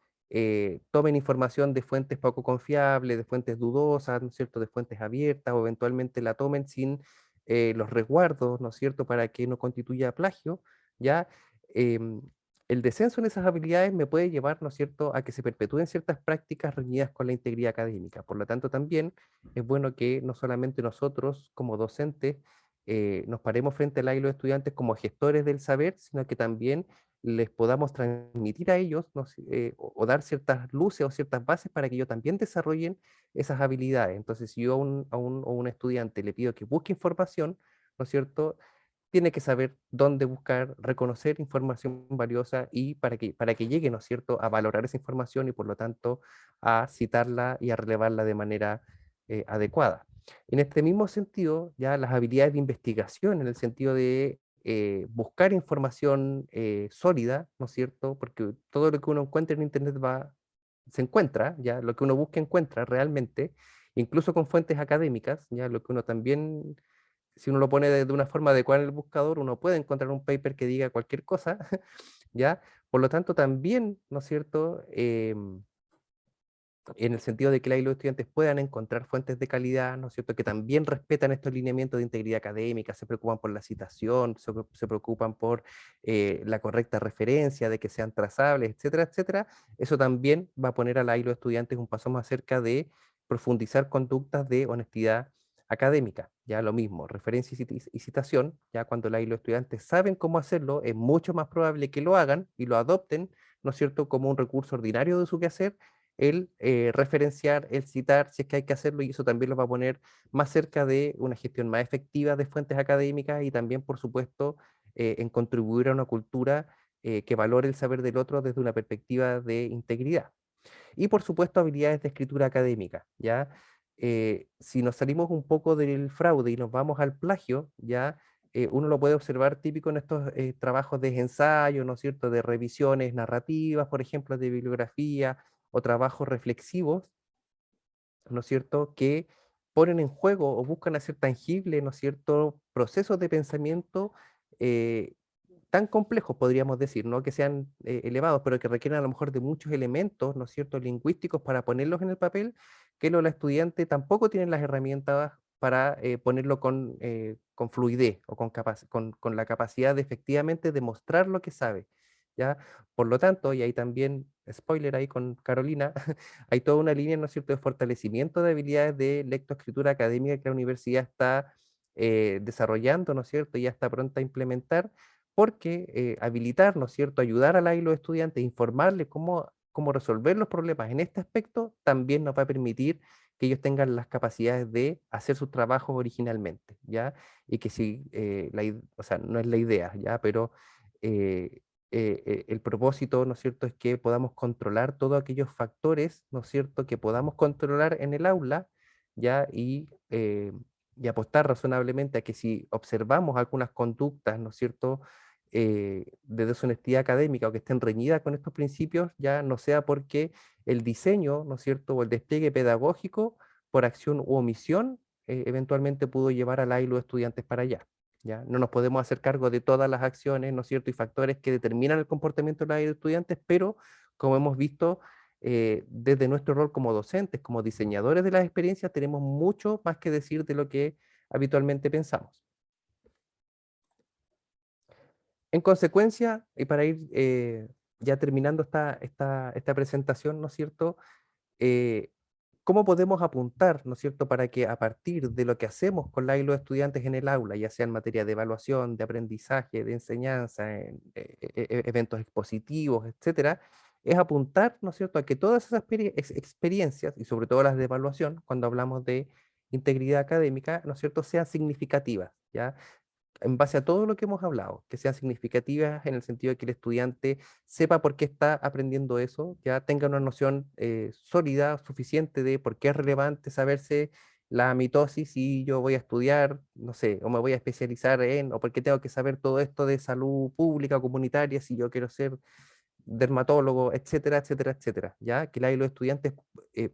tomen información de fuentes poco confiables, de fuentes dudosas, ¿no es cierto?, de fuentes abiertas, o eventualmente la tomen sin los resguardos, ¿no es cierto?, para que no constituya plagio, ¿ya? Em, el descenso en esas habilidades me puede llevar, ¿no es cierto?, a que se perpetúen ciertas prácticas reñidas con la integridad académica. Por lo tanto, también es bueno que no solamente nosotros como docentes nos paremos frente a la y los estudiantes como gestores del saber, sino que también les podamos transmitir a ellos, ¿no? O dar ciertas luces o ciertas bases para que ellos también desarrollen esas habilidades. Entonces, si yo a un estudiante le pido que busque información, ¿no es cierto?, tiene que saber dónde buscar, reconocer información valiosa y para que llegue, ¿no es cierto?, a valorar esa información y por lo tanto a citarla y a relevarla de manera adecuada. En este mismo sentido, ya las habilidades de investigación, en el sentido de buscar información sólida, ¿no es cierto? Porque todo lo que uno encuentra en Internet se encuentra, ya lo que uno busca encuentra realmente, incluso con fuentes académicas, ya lo que uno también, si uno lo pone de una forma adecuada en el buscador, uno puede encontrar un paper que diga cualquier cosa, ¿ya? Por lo tanto, también, ¿no es cierto?, en el sentido de que los estudiantes puedan encontrar fuentes de calidad, ¿no es cierto?, que también respetan estos lineamientos de integridad académica, se preocupan por la citación, se preocupan por la correcta referencia, de que sean trazables, etcétera, etcétera. Eso también va a poner a los estudiantes un paso más cerca de profundizar conductas de honestidad académica. Ya lo mismo, referencia y citación, ya cuando los estudiantes saben cómo hacerlo, es mucho más probable que lo hagan y lo adopten, ¿no es cierto?, como un recurso ordinario de su quehacer, el referenciar, el citar, si es que hay que hacerlo, y eso también los va a poner más cerca de una gestión más efectiva de fuentes académicas y también, por supuesto, en contribuir a una cultura que valore el saber del otro desde una perspectiva de integridad. Y por supuesto habilidades de escritura académica, ¿ya? Si nos salimos un poco del fraude y nos vamos al plagio, ¿ya? Uno lo puede observar típico en estos trabajos de ensayo, ¿no es cierto?, de revisiones narrativas, por ejemplo, de bibliografía, o trabajos reflexivos, ¿no es cierto?, que ponen en juego o buscan hacer tangible, ¿no es cierto?, procesos de pensamiento eh, tan complejos, podríamos decir, no que sean elevados, pero que requieren a lo mejor de muchos elementos, ¿no es cierto?, lingüísticos para ponerlos en el papel, que los estudiantes tampoco tienen las herramientas para ponerlo con fluidez o con la capacidad de efectivamente demostrar lo que sabe, ¿ya? Por lo tanto, y ahí también, spoiler ahí con Carolina, hay toda una línea, ¿no es cierto?, de fortalecimiento de habilidades de lectoescritura académica que la universidad está desarrollando, ¿no es cierto?, y ya está pronta a implementar, porque habilitar, ¿no es cierto?, ayudar a y los estudiantes, informarles cómo resolver los problemas en este aspecto, también nos va a permitir que ellos tengan las capacidades de hacer sus trabajos originalmente, ¿ya? Y que si, o sea, no es la idea, ¿ya? Pero eh, el propósito, ¿no es cierto?, es que podamos controlar todos aquellos factores, ¿no es cierto?, que podamos controlar en el aula, ¿ya? Y apostar razonablemente a que si observamos algunas conductas, ¿no es cierto?, de deshonestidad académica o que estén reñidas con estos principios, ya no sea porque el diseño, ¿no es cierto?, o el despliegue pedagógico, por acción u omisión, eventualmente pudo llevar a y los estudiantes para allá. ¿Ya? No nos podemos hacer cargo de todas las acciones, ¿no es cierto?, y factores que determinan el comportamiento de los estudiantes, pero como hemos visto, desde nuestro rol como docentes, como diseñadores de las experiencias, tenemos mucho más que decir de lo que habitualmente pensamos. En consecuencia, y para ir ya terminando esta presentación, ¿no es cierto?, eh, ¿cómo podemos apuntar, ¿no es cierto?, para que a partir de lo que hacemos con y los estudiantes en el aula, ya sea en materia de evaluación, de aprendizaje, de enseñanza, en eventos expositivos, etcétera, es apuntar, ¿no es cierto?, a que todas esas experiencias, y sobre todo las de evaluación, cuando hablamos de integridad académica, ¿no es cierto?, sean significativas, ¿ya? En base a todo lo que hemos hablado, que sean significativas en el sentido de que el estudiante sepa por qué está aprendiendo eso, ya tenga una noción sólida, suficiente de por qué es relevante saberse la mitosis si yo voy a estudiar, no sé, o me voy a especializar en, o por qué tengo que saber todo esto de salud pública, comunitaria, si yo quiero ser dermatólogo, etcétera, etcétera, etcétera, ya que los estudiantes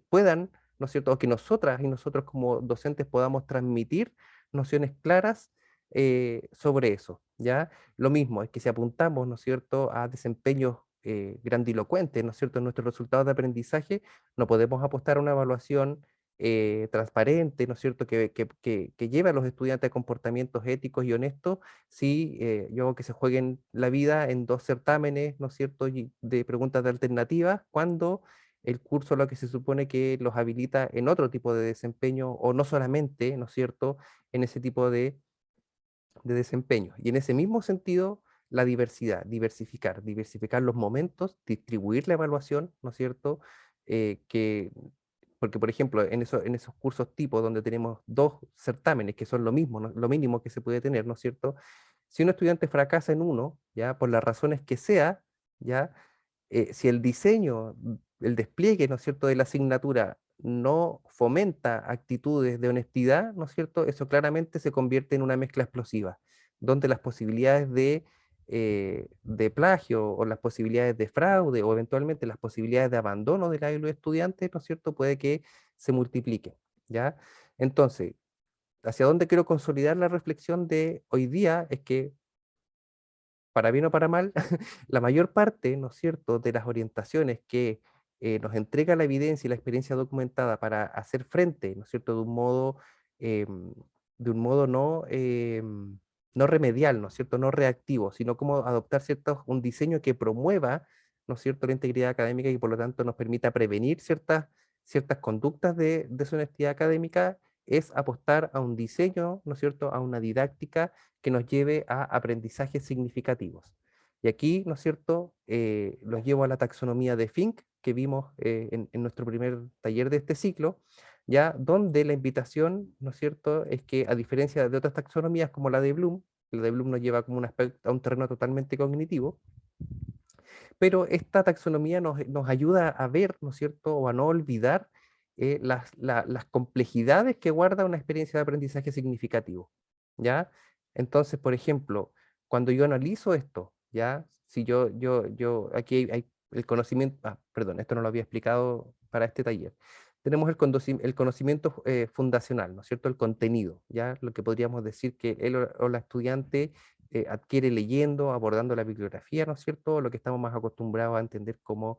puedan, ¿no es cierto?, o que nosotras y nosotros como docentes podamos transmitir nociones claras sobre eso, ¿ya? Lo mismo es que si apuntamos, ¿no es cierto?, a desempeños grandilocuentes, ¿no es cierto?, en nuestros resultados de aprendizaje, no podemos apostar a una evaluación transparente, ¿no es cierto?, que lleve a los estudiantes a comportamientos éticos y honestos, si yo hago que se jueguen la vida en dos certámenes, ¿no es cierto?, de preguntas de alternativas, cuando el curso lo que se supone que los habilita en otro tipo de desempeño, o no solamente, ¿no es cierto?, en ese tipo de desempeño. Y en ese mismo sentido, la diversidad, diversificar los momentos, distribuir la evaluación, ¿no es cierto? Porque, por ejemplo, en esos cursos tipo donde tenemos dos certámenes, que son lo mismo, lo mínimo que se puede tener, ¿no es cierto? Si un estudiante fracasa en uno, ya, por las razones que sea, ya, si el diseño, el despliegue, ¿no es cierto?, de la asignatura no fomenta actitudes de honestidad, ¿no es cierto?, eso claramente se convierte en una mezcla explosiva, donde las posibilidades de plagio o las posibilidades de fraude o eventualmente las posibilidades de abandono de los estudiantes, ¿no es cierto?, puede que se multipliquen, ¿ya? Entonces, hacia dónde quiero consolidar la reflexión de hoy día es que, para bien o para mal, la mayor parte, ¿no es cierto?, de las orientaciones que nos entrega la evidencia y la experiencia documentada para hacer frente, ¿no es cierto?, em, de un modo no remedial, ¿no es cierto?, no reactivo, sino como adoptar un diseño que promueva, ¿no es cierto?, la integridad académica y por lo tanto nos permita prevenir ciertas conductas de deshonestidad académica, es apostar a un diseño, ¿no es cierto?, a una didáctica que nos lleve a aprendizajes significativos. Y aquí, ¿no es cierto?, los llevo a la taxonomía de Fink, que vimos en nuestro primer taller de este ciclo, ya donde la invitación, ¿no es cierto?, es que a diferencia de otras taxonomías como la de Bloom nos lleva como un aspecto, a un terreno totalmente cognitivo, pero esta taxonomía nos ayuda a ver, ¿no es cierto?, o a no olvidar las complejidades que guarda una experiencia de aprendizaje significativo, ¿ya? Entonces, por ejemplo, cuando yo analizo esto, ¿ya? Si aquí hay el conocimiento, perdón, esto no lo había explicado para este taller. Tenemos el conocimiento fundacional, ¿no es cierto? El contenido, ¿ya? Lo que podríamos decir que él o la estudiante adquiere leyendo, abordando la bibliografía, ¿no es cierto? Lo que estamos más acostumbrados a entender como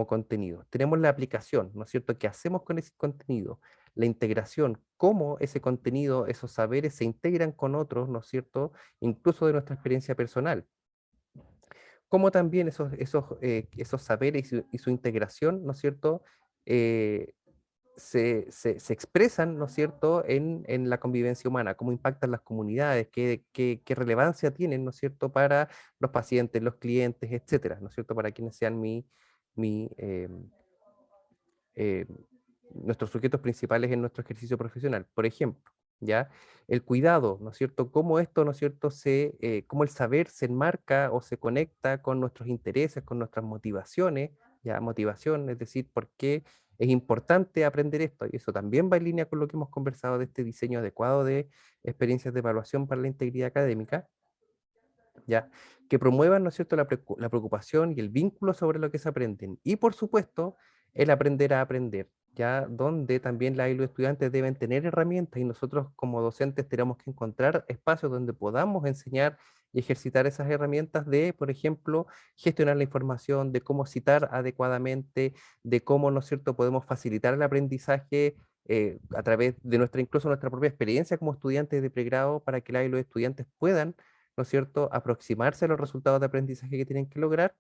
contenido. Tenemos la aplicación, ¿no es cierto? ¿Qué hacemos con ese contenido? La integración, cómo ese contenido, esos saberes se integran con otros, ¿no es cierto? Incluso de nuestra experiencia personal. Cómo también esos saberes y su integración, ¿no es cierto? Eh, se expresan, ¿no es cierto?, en la convivencia humana, cómo impactan las comunidades, qué relevancia tienen, ¿no es cierto?, para los pacientes, los clientes, etcétera, ¿no es cierto?, para quienes sean mi, eh, nuestros sujetos principales en nuestro ejercicio profesional. Por ejemplo, ¿ya? El cuidado, ¿no es cierto? Cómo esto, ¿no es cierto? Cómo el saber se enmarca o se conecta con nuestros intereses, con nuestras motivaciones, ¿ya? Motivación, es decir, por qué es importante aprender esto. Y eso también va en línea con lo que hemos conversado de este diseño adecuado de experiencias de evaluación para la integridad académica, ¿ya? Que promuevan, ¿no es cierto?, la preocupación y el vínculo sobre lo que se aprenden. Y por supuesto, el aprender a aprender, ¿ya? Donde también los estudiantes deben tener herramientas y nosotros como docentes tenemos que encontrar espacios donde podamos enseñar y ejercitar esas herramientas de, por ejemplo, gestionar la información, de cómo citar adecuadamente, de cómo, ¿no es cierto?, podemos facilitar el aprendizaje a través de incluso nuestra propia experiencia como estudiantes de pregrado para que los estudiantes puedan, ¿no es cierto?, aproximarse a los resultados de aprendizaje que tienen que lograr.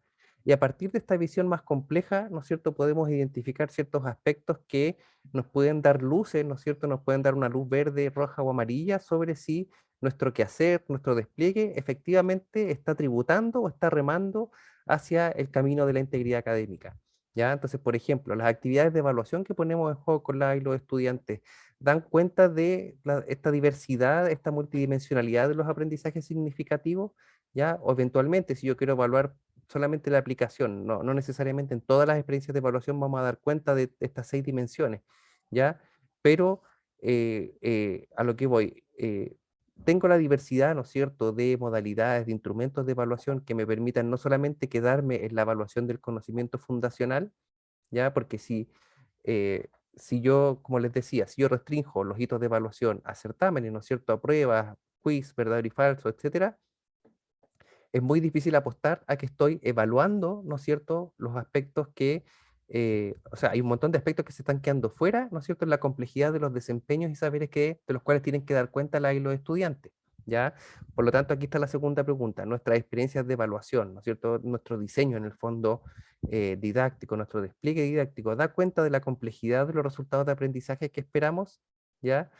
Y a partir de esta visión más compleja, ¿no es cierto?, podemos identificar ciertos aspectos que nos pueden dar luces, ¿no es cierto?, nos pueden dar una luz verde, roja o amarilla sobre si nuestro quehacer, nuestro despliegue, efectivamente está tributando o está remando hacia el camino de la integridad académica. ¿Ya? Entonces, por ejemplo, las actividades de evaluación que ponemos en juego con y los estudiantes dan cuenta de esta diversidad, esta multidimensionalidad de los aprendizajes significativos, ¿ya? O eventualmente, si yo quiero evaluar solamente la aplicación, no necesariamente en todas las experiencias de evaluación vamos a dar cuenta de estas 6 dimensiones, ¿ya? Pero a lo que voy, tengo la diversidad, ¿no es cierto?, de modalidades, de instrumentos de evaluación que me permitan no solamente quedarme en la evaluación del conocimiento fundacional, ¿ya? Porque si yo, como les decía, si yo restringo los hitos de evaluación a certámenes, ¿no es cierto?, a pruebas, quiz, verdadero y falso, etcétera, es muy difícil apostar a que estoy evaluando, ¿no es cierto?, los aspectos o sea, hay un montón de aspectos que se están quedando fuera, ¿no es cierto?, en la complejidad de los desempeños y saberes de los cuales tienen que dar cuenta y los estudiantes, ¿ya? Por lo tanto, aquí está la segunda pregunta, nuestras experiencias de evaluación, ¿no es cierto?, nuestro diseño en el fondo didáctico, nuestro despliegue didáctico, ¿da cuenta de la complejidad de los resultados de aprendizaje que esperamos? ¿Ya?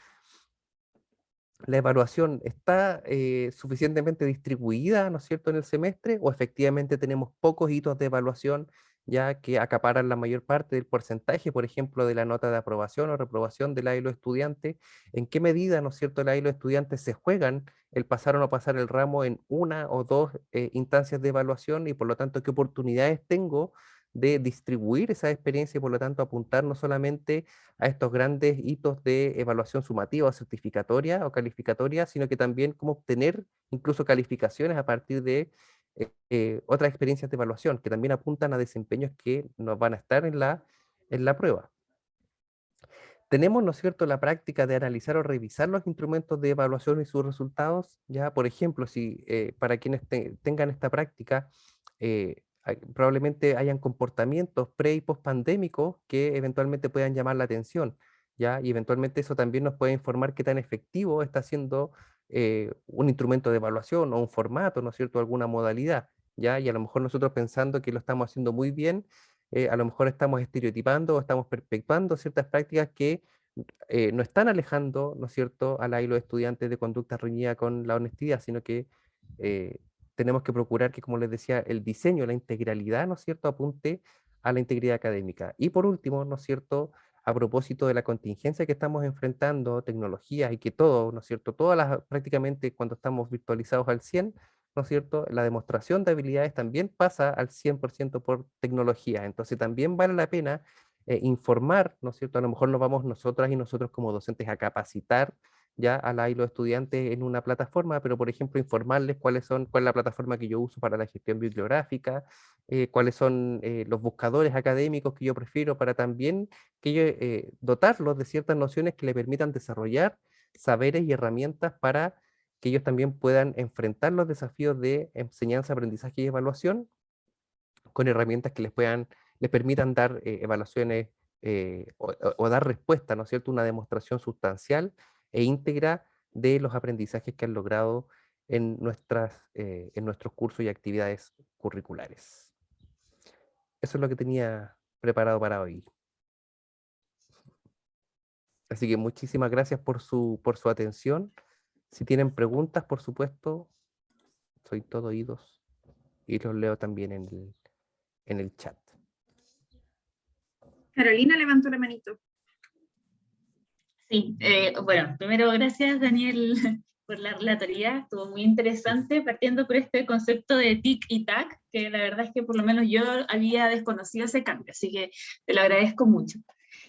¿La evaluación está suficientemente distribuida, ¿no es cierto?, en el semestre, o efectivamente tenemos pocos hitos de evaluación ya que acaparan la mayor parte del porcentaje, por ejemplo, de la nota de aprobación o reprobación del los estudiantes? ¿En qué medida, ¿no es cierto?, los estudiantes se juegan el pasar o no pasar el ramo en una o dos instancias de evaluación y por lo tanto qué oportunidades tengo de distribuir esa experiencia y por lo tanto apuntar no solamente a estos grandes hitos de evaluación sumativa o certificatoria o calificatoria, sino que también cómo obtener incluso calificaciones a partir de otras experiencias de evaluación que también apuntan a desempeños que nos van a estar en la prueba. Tenemos, ¿no es cierto?, la práctica de analizar o revisar los instrumentos de evaluación y sus resultados. Ya, por ejemplo, si para quienes tengan esta práctica, probablemente hayan comportamientos pre y post pandémicos que eventualmente puedan llamar la atención, ¿ya? Y eventualmente eso también nos puede informar qué tan efectivo está siendo un instrumento de evaluación o un formato, ¿no es cierto?, alguna modalidad, ¿ya? Y a lo mejor nosotros pensando que lo estamos haciendo muy bien, a lo mejor estamos estereotipando o estamos perpetuando ciertas prácticas que no están alejando, ¿no es cierto?, a los estudiantes de conducta reñida con la honestidad, sino que eh, tenemos que procurar que, como les decía, el diseño, la integralidad, ¿no es cierto?, apunte a la integridad académica. Y por último, ¿no es cierto?, a propósito de la contingencia que estamos enfrentando, tecnologías y que todo, ¿no es cierto?, prácticamente cuando estamos virtualizados al 100, ¿no es cierto?, la demostración de habilidades también pasa al 100% por tecnología. Entonces también vale la pena informar, ¿no es cierto? A lo mejor nos vamos nosotras y nosotros como docentes a capacitar ya a y los estudiantes en una plataforma, pero por ejemplo informarles cuál es la plataforma que yo uso para la gestión bibliográfica, cuáles son los buscadores académicos que yo prefiero, para también que dotarlos de ciertas nociones que le permitan desarrollar saberes y herramientas para que ellos también puedan enfrentar los desafíos de enseñanza, aprendizaje y evaluación con herramientas que les permitan dar evaluaciones o dar respuesta, ¿no es cierto?, una demostración sustancial e íntegra de los aprendizajes que han logrado en nuestros cursos y actividades curriculares. Eso es lo que tenía preparado para hoy. Así que muchísimas gracias por su atención. Si tienen preguntas, por supuesto, soy todo oídos y los leo también en el chat. Carolina levantó la manito. Sí, bueno, primero gracias Daniel por la relatoría, estuvo muy interesante, partiendo por este concepto de TIC y TAC, que la verdad es que por lo menos yo había desconocido ese cambio, así que te lo agradezco mucho.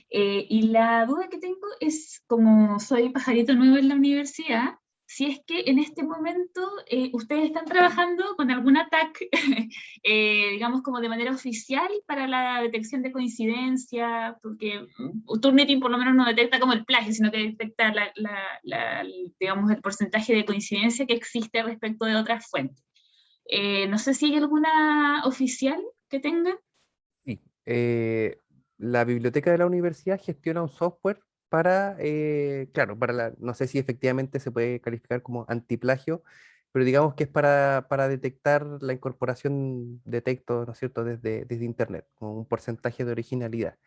Y la duda que tengo es, como soy pajarito nuevo en la universidad, si es que en este momento ustedes están trabajando con alguna TAC, digamos como de manera oficial para la detección de coincidencia, porque Turnitin por lo menos no detecta como el plagio, sino que detecta digamos, el porcentaje de coincidencia que existe respecto de otras fuentes. No sé si hay alguna oficial que tenga. Sí, la biblioteca de la universidad gestiona un software para, claro, no sé si efectivamente se puede calificar como antiplagio, pero digamos que es para detectar la incorporación de texto, ¿no es cierto?, desde Internet, con un porcentaje de originalidad.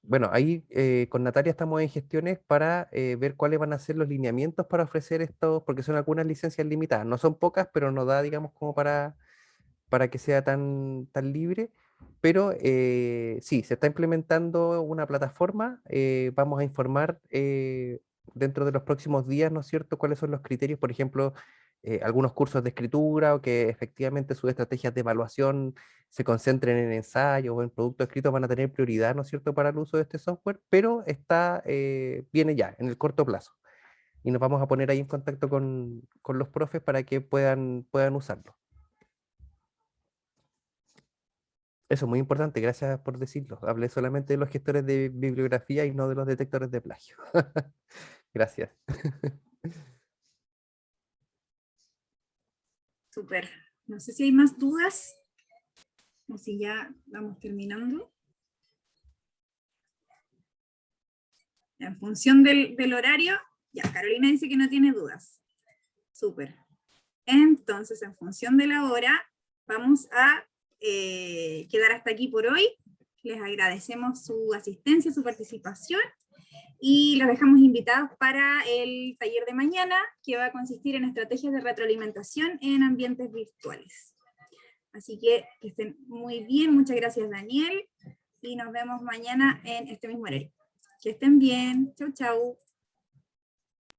Bueno, ahí con Natalia estamos en gestiones para ver cuáles van a ser los lineamientos para ofrecer estos, porque son algunas licencias limitadas, no son pocas, pero nos da, digamos, como para que sea tan libre, pero sí, se está implementando una plataforma, vamos a informar dentro de los próximos días, ¿no es cierto?, cuáles son los criterios, por ejemplo, algunos cursos de escritura o que efectivamente sus estrategias de evaluación se concentren en ensayos o en productos escritos van a tener prioridad, ¿no es cierto?, para el uso de este software, pero viene ya en el corto plazo. Y nos vamos a poner ahí en contacto con los profes para que puedan usarlo. Eso es muy importante, gracias por decirlo. Hablé solamente de los gestores de bibliografía y no de los detectores de plagio. Gracias. Súper. No sé si hay más dudas o si ya vamos terminando. En función del horario, ya, Carolina dice que no tiene dudas. Súper. Entonces, en función de la hora, vamos a quedar hasta aquí por hoy. Les agradecemos su asistencia, su participación, y los dejamos invitados para el taller de mañana, que va a consistir en estrategias de retroalimentación en ambientes virtuales. Así que estén muy bien, muchas gracias Daniel, y nos vemos mañana en este mismo horario. Que estén bien, chau chau.